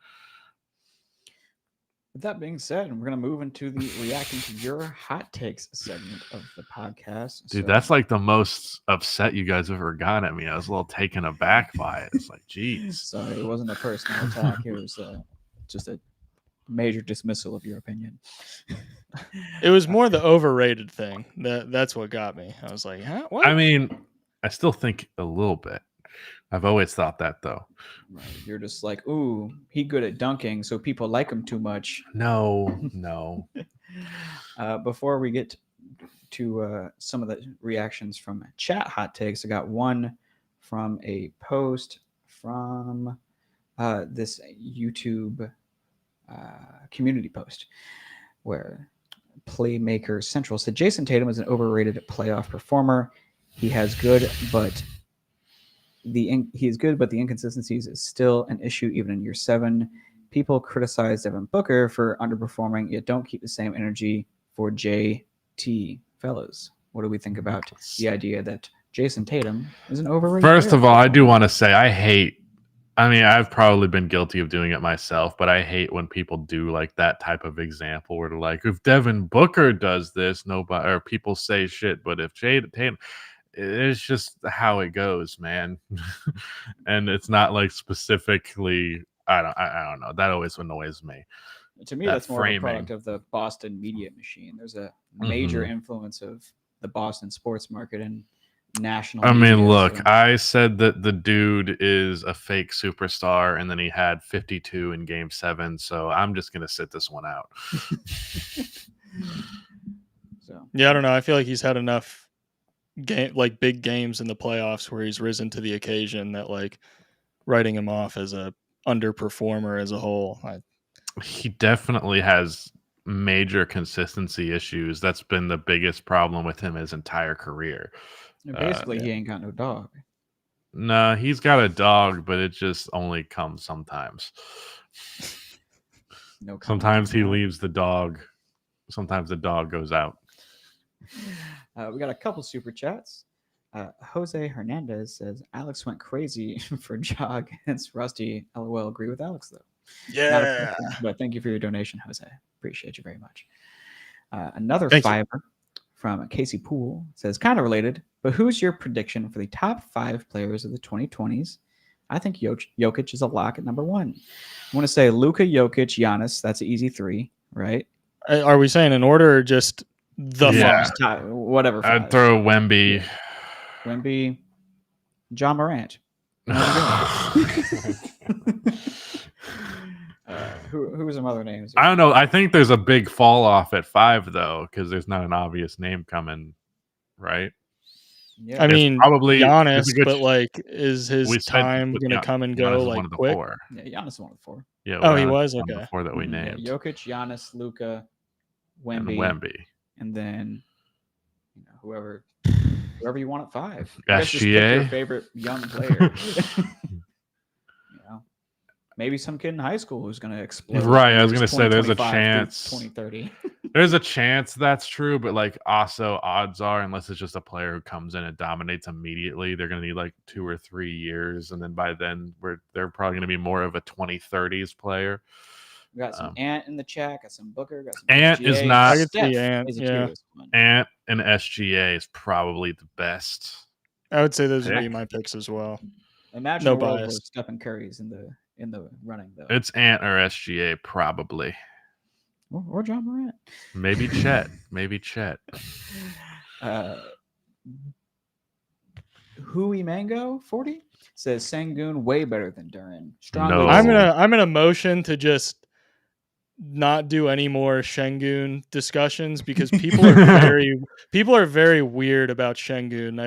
With that being said, we're going to move into the reacting to your hot takes segment of the podcast. Dude, that's like the most upset you guys ever got at me. I was a little taken aback by it. It's like, geez. Sorry, it wasn't a personal attack. It was just a major dismissal of your opinion. It was more the overrated thing. That's what got me. I was like, huh? What? I mean, I still think a little bit. I've always thought that, though. Right. You're just like, ooh, he good at dunking, so people like him too much. No. Before we get to some of the reactions from chat hot takes, I got one from a post from this YouTube community post where Playmaker Central said Jason Tatum is an overrated playoff performer. He is good, but the inconsistencies is still an issue even in year 7. People criticize Devin Booker for underperforming, yet don't keep the same energy for JT. Fellas, what do we think about the idea that Jason Tatum is an overrated player? First of all, I do want to say I've probably been guilty of doing it myself, but I hate when people do like that type of example where they're like, if Devin Booker does this, nobody, or people say shit, but if Tatum, it's just how it goes, man. And it's not like specifically, I don't know. That always annoys me. To me, that's more of a product of the Boston media machine. There's a major influence of the Boston sports market and national media. Look, I said that the dude is a fake superstar and then he had 52 in game 7, so I'm just going to sit this one out. Yeah, I don't know. I feel like he's had enough big games in the playoffs where he's risen to the occasion that like writing him off as a underperformer as a whole. He definitely has major consistency issues. That's been the biggest problem with him his entire career. Basically, he ain't got no dog. No, he's got a dog, but it just only comes sometimes. Sometimes he leaves the dog. Sometimes the dog goes out. We got a couple super chats. Jose Hernandez says Alex went crazy for Ja against Rusty. LOL. Agree with Alex though. Yeah. But thank you for your donation, Jose. Appreciate you very much. Another fiver from Casey Poole. It says, kind of related, but who's your prediction for the top 5 players of the 2020s? I think Jokic is a lock at number 1. I want to say Luka, Jokic, Giannis. That's an easy 3, right? Are we saying in order or just the Yeah. five? Whatever. 5. I'd throw Wemby. Yeah. Wemby, John Morant. Who was some other names? I don't know. I think there's a big fall off at 5 though, because there's not an obvious name coming, right? Yeah. I mean, probably Giannis, but like, is his we said time with going to come and go Giannis is like one of the quick? 4. Yeah, Giannis is one of the 4. Yeah. Oh, he Giannis was? is one of Okay. the 4 that we Yeah, named. Jokic, Giannis, Luka, And Wemby, Wemby. and then whoever you want at 5. SGA? Just pick your favorite young player. Maybe some kid in high school who's going to explode. Right, I was going to say there's a 2025 chance. 2030. There's a chance that's true, but like also odds are, unless it's just a player who comes in and dominates immediately, they're going to need like 2 or 3 years, and then by then they're probably going to be more of a 2030s player. We got some Ant in the chat, got some Booker, got some Ant SGA. is not. I could see Ant. is a Yeah, curious one. Ant and SGA is probably the best. I would say those would be Pick. my picks as well. Imagine No a world where bias. Stephen Curry's in the running though. It's Ant or SGA probably. Or John Morant. Maybe Chet. Maybe Chet. Hui Mango 40 says Sengun way better than Duran. No. I'm in a motion to just not do any more Şengün discussions because people are very weird about Şengün.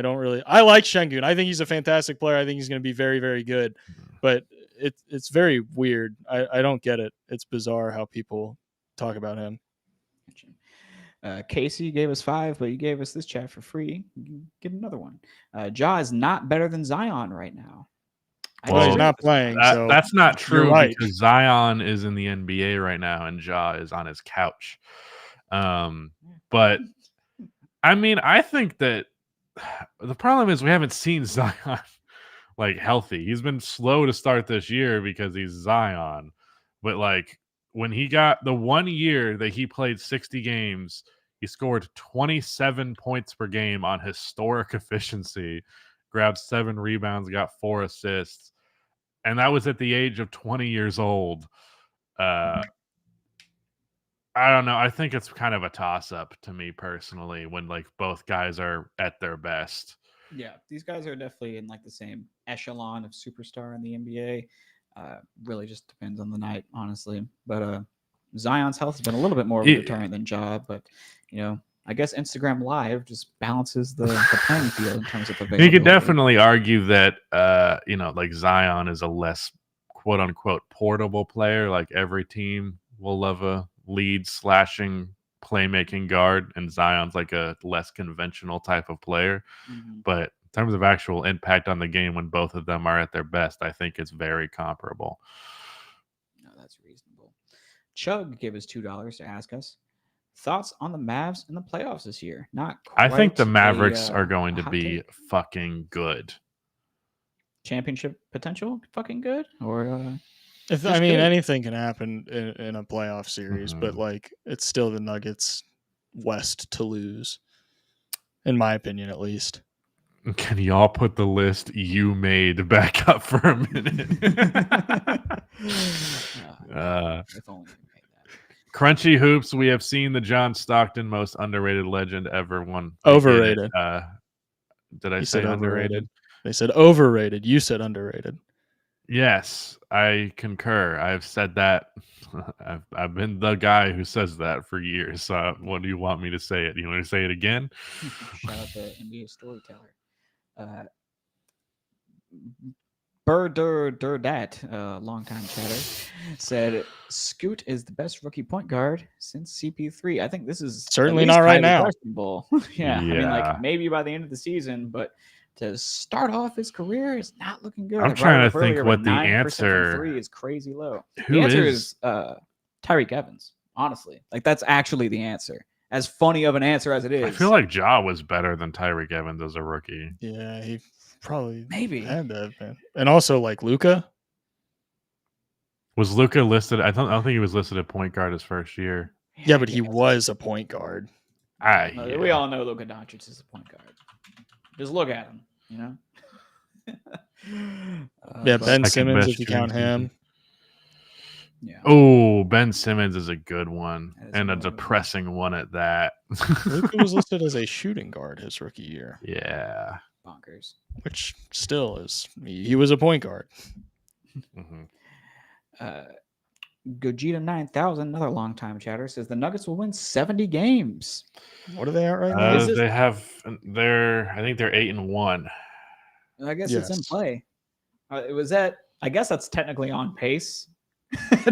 I like Şengün. I think he's a fantastic player. I think he's going to be very, very good. But it's very weird. I don't get it. It's bizarre how people talk about him. Casey gave us 5, but you gave us this chat for free. You get another one. Ja is not better than Zion right now. Well, he's not playing. So that's not true right. because Zion is in the NBA right now and Ja is on his couch. But I mean, I think that the problem is we haven't seen Zion like healthy. He's been slow to start this year because he's Zion. But like when he got the 1 year that he played 60 games, he scored 27 points per game on historic efficiency, grabbed 7 rebounds, got 4 assists. And that was at the age of 20 years old. I don't know. I think it's kind of a toss-up to me personally when like both guys are at their best. Yeah, these guys are definitely in like the same echelon of superstar in the NBA. Really just depends on the night, honestly. But Zion's health has been a little bit more of a deterrent than Ja. But, I guess Instagram Live just balances the playing field in terms of availability. You could definitely argue that, like Zion is a less quote-unquote portable player. Like every team will love a lead slashing playmaking guard, and Zion's like a less conventional type of player. Mm-hmm. But in terms of actual impact on the game when both of them are at their best, I think it's very comparable. No, that's reasonable. Chug gave us $2 to ask us thoughts on the Mavs in the playoffs this year. I think the Mavericks are going to be fucking good. Championship potential, fucking good, or anything can happen in a playoff series, but like it's still the Nuggets West to lose, in my opinion, at least. Can y'all put the list you made back up for a minute? If only. Crunchy Hoops, we have seen the John Stockton most underrated legend ever. Overrated. Did I say underrated? They said overrated. You said underrated. Yes, I concur. I've said that. I've been the guy who says that for years. So what do you want me to say it? You want me to say it again? Shout out to NBA storyteller. Bird longtime chatter, said Scoot is the best rookie point guard since CP3. I think this is certainly not right now. Yeah, I mean, like maybe by the end of the season, but to start off his career is not looking good. I'm trying to think what the answer. 3 is crazy low. Who the answer is Tyreek Evans. Honestly, like that's actually the answer. As funny of an answer as it is, I feel like Ja was better than Tyreek Evans as a rookie. Yeah, he probably maybe had to have been. And also like Luka. Was Luka listed? I don't think he was listed at point guard his first year. Yeah, but he was a point guard. We all know Luka Doncic is a point guard. Just look at him, you know. Ben Simmons, if you count him. Yeah. Oh, Ben Simmons is a good one, and a depressing one at that. Luka was listed as a shooting guard his rookie year. Yeah. Bonkers. Which still is, he was a point guard. Gogeta 9000, another long-time chatter, says the Nuggets will win 70 games. What are they at right now? I think they're 8-1. I guess it's in play. I guess that's technically on pace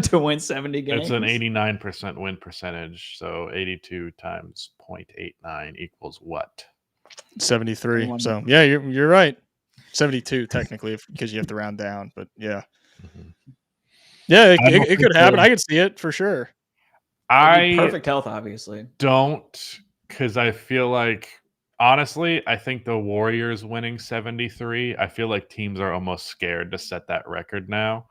to win 70 games. It's an 89% win percentage, so 82 times 0.89 equals what? 73. So yeah, you're right. 72 technically, because you have to round down, but yeah. Yeah, it could happen. I could see it for sure. Perfect health, obviously. Don't, because I feel like, honestly, I think the Warriors winning 73, I feel like teams are almost scared to set that record now.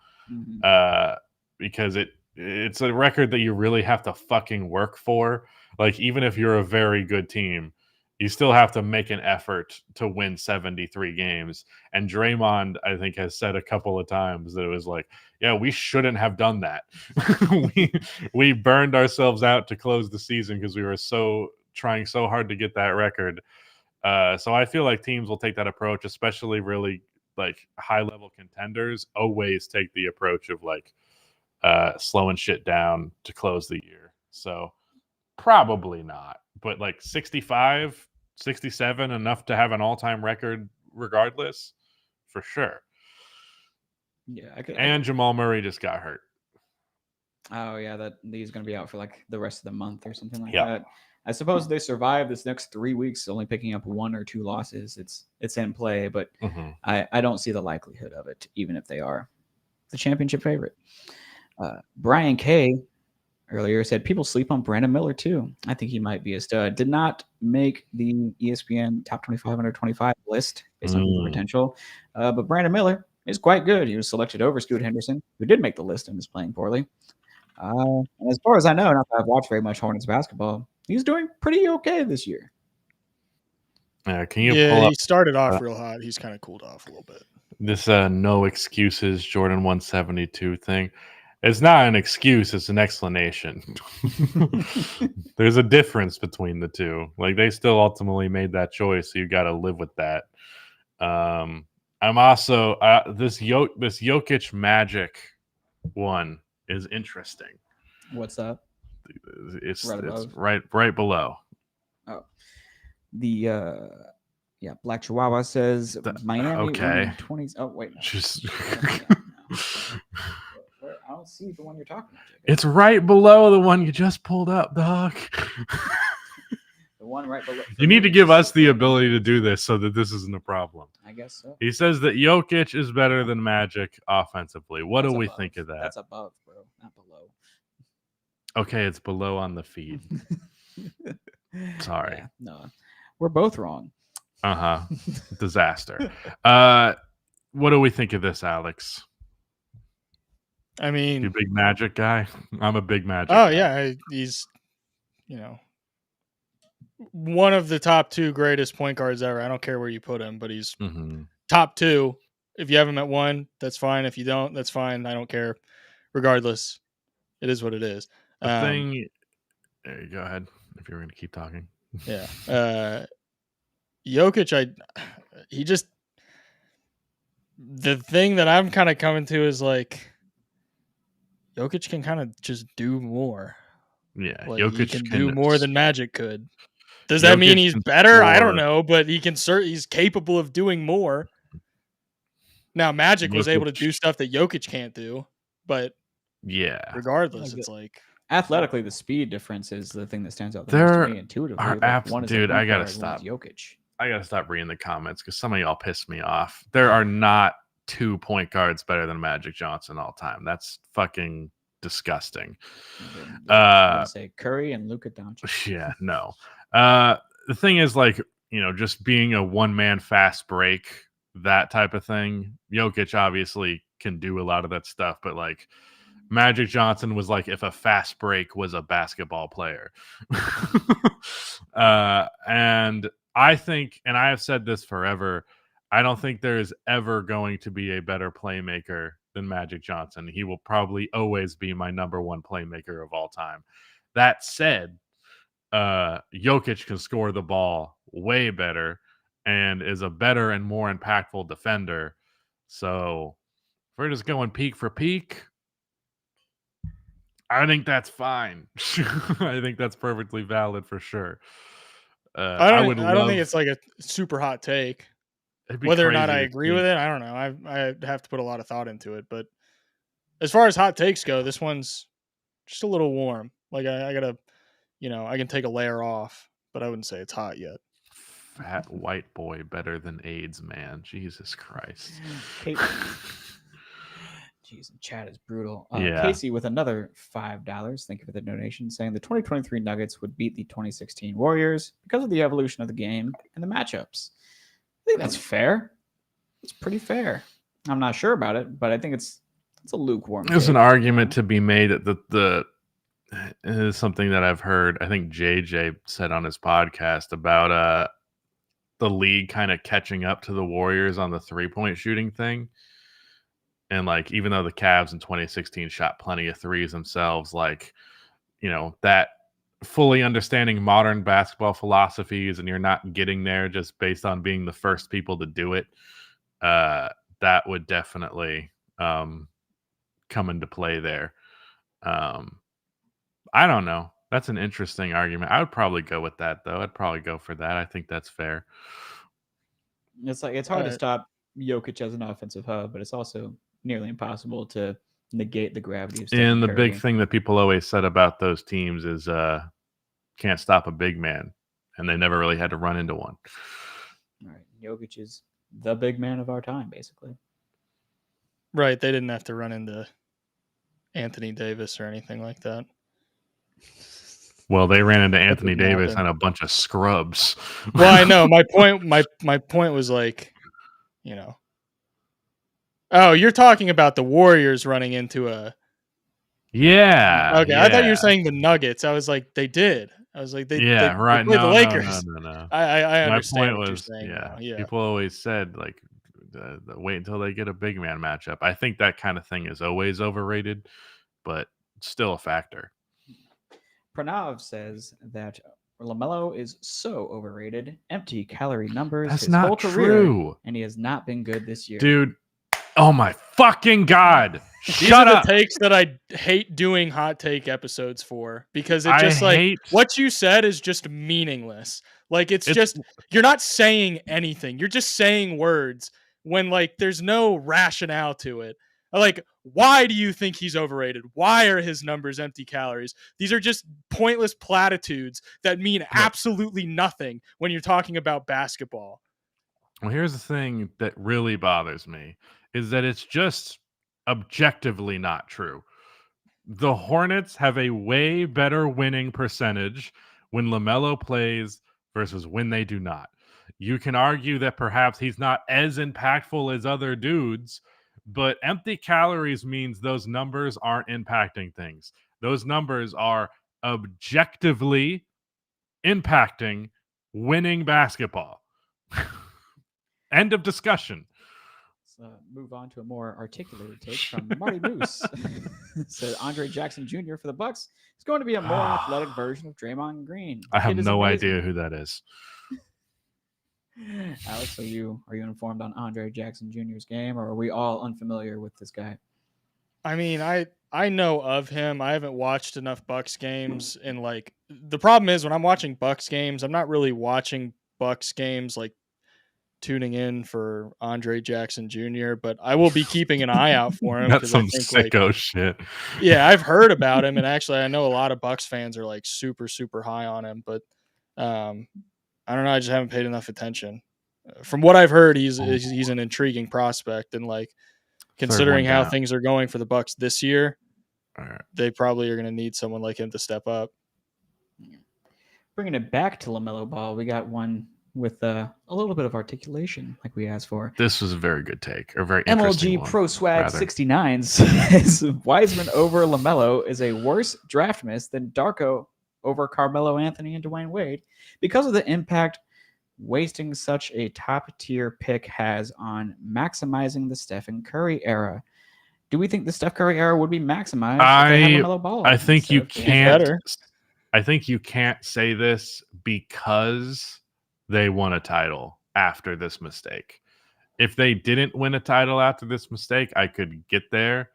Because it's a record that you really have to fucking work for. Like, even if you're a very good team, you still have to make an effort to win 73 games. And Draymond, I think, has said a couple of times that it was like, yeah, we shouldn't have done that. we burned ourselves out to close the season because we were trying so hard to get that record. So I feel like teams will take that approach, especially really like high-level contenders always take the approach of like slowing shit down to close the year. So probably not. But like 65, 67, enough to have an all-time record regardless, for sure. Yeah. And Jamal Murray just got hurt. Oh, yeah. He's going to be out for like the rest of the month or something like that. I suppose they survive this next 3 weeks, only picking up 1 or 2 losses. It's in play, but I don't see the likelihood of it, even if they are the championship favorite. Brian K. earlier said people sleep on Brandon Miller too. I think he might be a stud. Did not make the ESPN top 25 under 25 list based on potential, but Brandon Miller is quite good. He was selected over Scoot Henderson, who did make the list and is playing poorly. And as far as I know, not that I've watched very much Hornets basketball, he's doing pretty okay this year. Can you pull up? He started off real hot. He's kind of cooled off a little bit. This no excuses Jordan 172 thing. It's not an excuse, it's an explanation. There's a difference between the two. Like, they still ultimately made that choice, so you got to live with that. I'm also this Jokic Magic one is interesting. What's up? It's right below. Oh, Black Chihuahua says Miami 20s. Oh wait, no. Just I don't see the one you're talking about, Jacob. It's right below the one you just pulled up, dog. The one right below. You need to give us the ability to do this so that this isn't a problem. I guess so. He says that Jokic is better than Magic offensively. What do we think of that? That's above, bro, not below. Okay, it's below on the feed. Sorry. Yeah, no, we're both wrong. Disaster. What do we think of this, Alex? I mean, you big Magic guy? I'm a big Magic guy. Yeah, he's one of the top 2 greatest point guards ever. I don't care where you put him, but he's top 2. If you have him at 1, that's fine. If you don't, that's fine. I don't care. Regardless, it is what it is. There you go ahead if you're going to keep talking. Yeah. Jokic, the thing that I'm kind of coming to is like, Jokic can kind of just do more. Yeah, like, Jokic can do more than Magic could. Does that mean he's better? I don't know, but he's capable of doing more. Now, Magic was able to do stuff that Jokic can't do, but regardless, it's like athletically, the speed difference is the thing that stands out the most to me intuitively. Dude, I gotta stop. Jokic. I gotta stop reading the comments because some of y'all piss me off. There are not 2 point guards better than Magic Johnson all time. That's fucking disgusting. Say Curry and Luka Doncic. Yeah, no. The thing is, like, just being a one-man fast break, that type of thing. Jokic obviously can do a lot of that stuff, but like Magic Johnson was like if a fast break was a basketball player. And I think, and I have said this forever, I don't think there is ever going to be a better playmaker than Magic Johnson. He will probably always be my number one playmaker of all time. That said, Jokic can score the ball way better and is a better and more impactful defender. So if we're just going peak for peak, I think that's fine. I think that's perfectly valid for sure. I don't think it's like a super hot take. Whether or not I agree with it, I don't know. I have to put a lot of thought into it. But as far as hot takes go, this one's just a little warm. Like I gotta, I can take a layer off, but I wouldn't say it's hot yet. Fat white boy better than AIDS man. Jesus Christ. Jeez, chat is brutal. Yeah. Casey with another $5. Thank you for the donation, saying the 2023 Nuggets would beat the 2016 Warriors because of the evolution of the game and the matchups. I think that's fair. It's pretty fair. I'm not sure about it, but I think it's a lukewarm. There's an argument to be made that the is something that I've heard. I think JJ said on his podcast about the league kind of catching up to the Warriors on the 3-point shooting thing. And like, even though the Cavs in 2016 shot plenty of threes themselves, like, that fully understanding modern basketball philosophies and you're not getting there just based on being the first people to do it, that would definitely come into play there. I don't know. That's an interesting argument. I would probably go with that, though. I'd probably go for that. I think that's fair. It's hard to stop Jokic as an offensive hub, but it's also nearly impossible to negate the gravity of Stephen And the Curry. big thing that people always said about those teams is can't stop a big man, and they never really had to run into one. All right, Jokic is the big man of our time, basically. Right, they didn't have to run into Anthony Davis or anything like that. Well, they ran into Anthony Davis and a bunch of scrubs. Well, I know. My point was like, oh, you're talking about the Warriors running into a. Yeah. Okay, I thought you were saying the Nuggets. I was like, they did. I was like, they right. played the Lakers. No. I understand My point what was, you're saying. Yeah. People always said like, wait until they get a big man matchup. I think that kind of thing is always overrated, but still a factor. Pranav says that LaMelo is so overrated. Empty calorie numbers. That's his not whole career, true, and he has not been good this year, dude. Oh my fucking god! These are the takes that I hate doing hot take episodes for, because it's just what you said is just meaningless. Like it's just, you're not saying anything. You're just saying words when like there's no rationale to it. Like, why do you think he's overrated? Why are his numbers empty calories? These are just pointless platitudes that mean absolutely nothing when you're talking about basketball. Well, here's the thing that really bothers me is that it's just objectively not true. The Hornets have a way better winning percentage when LaMelo plays versus when they do not. You can argue that perhaps he's not as impactful as other dudes, but empty calories means those numbers aren't impacting things. Those numbers are objectively impacting winning basketball. End of discussion. Let's move on to a more articulated take from Marty Moose. Said Andre Jackson Jr. for the Bucks is going to be a more athletic version of Draymond Green. I have no idea who that is. Alex, are you informed on Andre Jackson Jr.'s game, or are we all unfamiliar with this guy? I mean, I know of him. I haven't watched enough Bucks games, and like the problem is when I'm watching Bucks games, I'm not really watching Bucks games like tuning in for Andre Jackson Jr., but I will be keeping an eye out for him. That's some sicko shit. Yeah, I've heard about him, and actually I know a lot of Bucks fans are like super, super high on him, but I don't know. I just haven't paid enough attention. From what I've heard, he's an intriguing prospect, and like considering how things are going for the Bucks this year, they probably are going to need someone like him to step up. Bringing it back to LaMelo Ball, we got one with a little bit of articulation, like we asked for. This was a very good take, or very interesting MLG one, Pro Swag rather. 69 says Wiseman over LaMelo is a worse draft miss than Darko over Carmelo Anthony and Dwayne Wade because of the impact wasting such a top-tier pick has on maximizing the Stephen Curry era. Do we think the Steph Curry era would be maximized if they had LaMelo Ball? I think you instead of can't. Better. I think you can't say this because they won a title after this mistake. If they didn't win a title after this mistake, I could get there.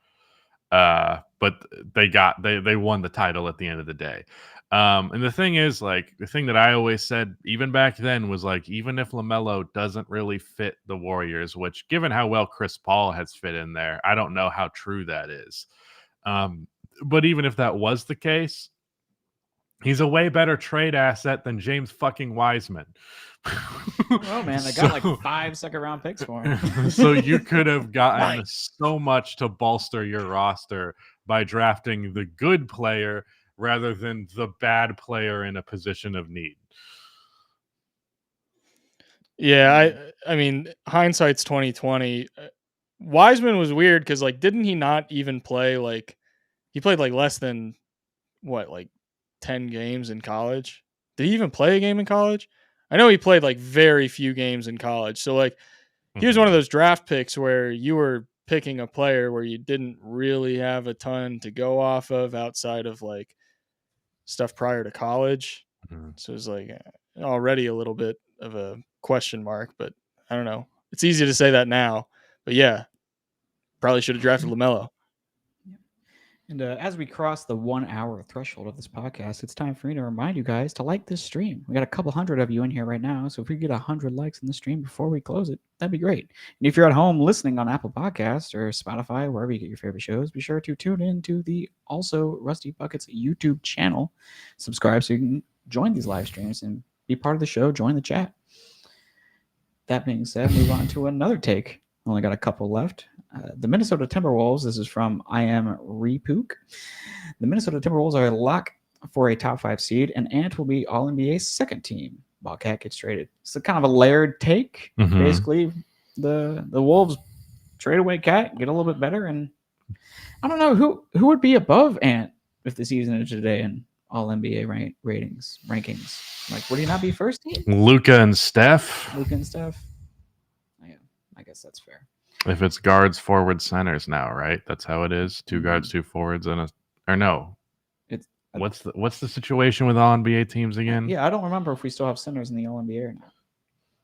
But they won the title at the end of the day. And the thing is, like, the thing that I always said, even back then, was like, even if LaMelo doesn't really fit the Warriors, which, given how well Chris Paul has fit in there, I don't know how true that is. But even if that was the case, he's a way better trade asset than James fucking Wiseman. Oh man, they got like 5 second-round picks for him. So you could have gotten so much to bolster your roster by drafting the good player rather than the bad player in a position of need. Yeah, I mean, hindsight's 2020. Wiseman was weird because, like, didn't he not even play, like, he played like less than like 10 games in college? Did he even play a game in college? I know he played like very few games in college. So like he was one of those draft picks where you were picking a player where you didn't really have a ton to go off of outside of like stuff prior to college. Mm-hmm. So it was like already a little bit of a question mark, but I don't know. It's easy to say that now, but yeah, probably should have drafted LaMelo. And as we cross the 1 hour threshold of this podcast, it's time for me to remind you guys to like this stream. We got a couple hundred of you in here right now. So if we get 100 likes in the stream before we close it, that'd be great. And if you're at home listening on Apple Podcasts or Spotify, wherever you get your favorite shows, be sure to tune in to the also Rusty Buckets YouTube channel. Subscribe so you can join these live streams and be part of the show. Join the chat. That being said, move on to another take. Only got a couple left. The Minnesota Timberwolves, this is from I Am Repook. The Minnesota Timberwolves are a lock for a top 5 seed, and Ant will be All-NBA's second team while Cat gets traded. It's a kind of a layered take. Mm-hmm. Basically, the Wolves trade away Cat, get a little bit better, and I don't know who would be above Ant if the season ended today in All-NBA rankings. Like, would he not be first team? Luka and Steph. Yeah, I guess that's fair. If it's guards, forwards, centers now, right? That's how it is. 2 guards, 2 forwards, What's the situation with all NBA teams again? Yeah, I don't remember if we still have centers in the All NBA or not.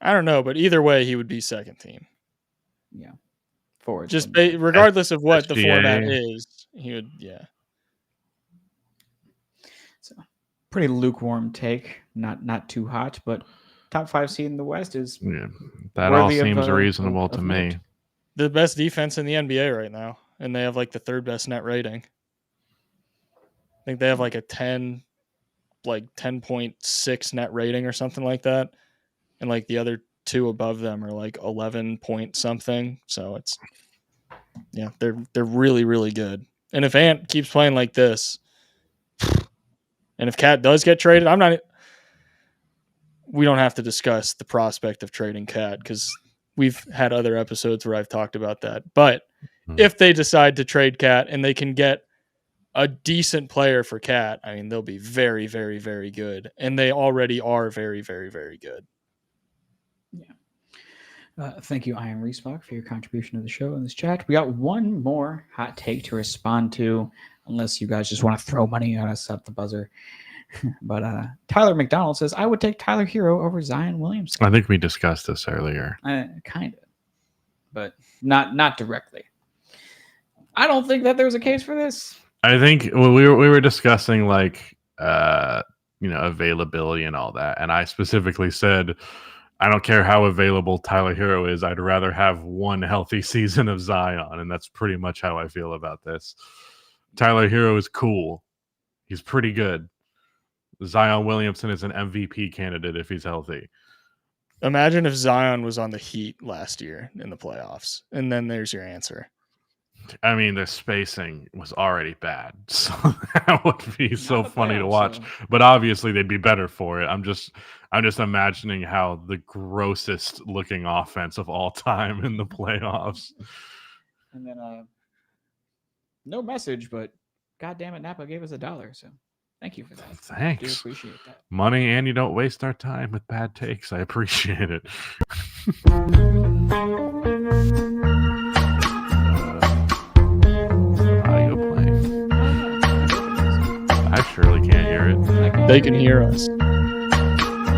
I don't know, but either way, he would be second team. Yeah, forwards. Just regardless of what the format is, he would. Yeah. So pretty lukewarm take. Not too hot, but top 5 seed in the West is. Yeah, that all seems reasonable to me. Note. The best defense in the NBA right now, and they have like the 3rd best net rating. I think they have like a 10.6 net rating or something like that, and like the other 2 above them are like 11 point something. So it's they're really really good. And if Ant keeps playing like this, and if Cat does get traded, we don't have to discuss the prospect of trading Cat because we've had other episodes where I've talked about that. But if they decide to trade Cat and they can get a decent player for Cat, I mean, they'll be very, very, very good. And they already are very, very, very good. Yeah. Thank you, I Am Respock, for your contribution to the show in this chat. We got one more hot take to respond to, unless you guys just want to throw money at us at the buzzer. But Tyler McDonald says, I would take Tyler Hero over Zion Williamson. I think we discussed this earlier. Kind of, but not directly. I don't think that there's a case for this. I think we were discussing like availability and all that, and I specifically said I don't care how available Tyler Hero is. I'd rather have one healthy season of Zion, and that's pretty much how I feel about this. Tyler Hero is cool. He's pretty good. Zion Williamson is an MVP candidate if he's healthy. Imagine if Zion was on the Heat last year in the playoffs, and then there's your answer. I mean, the spacing was already bad, so that would be so the funny to playoffs, watch. so. But obviously, they'd be better for it. I'm just imagining how the grossest looking offense of all time in the playoffs. And then, no message, but God damn it, Napa gave us $1. So thank you for that. I do Thanks. appreciate that. Money, and you don't waste our time with bad takes. I appreciate it. Audio playing. I surely can't hear it. They can hear us.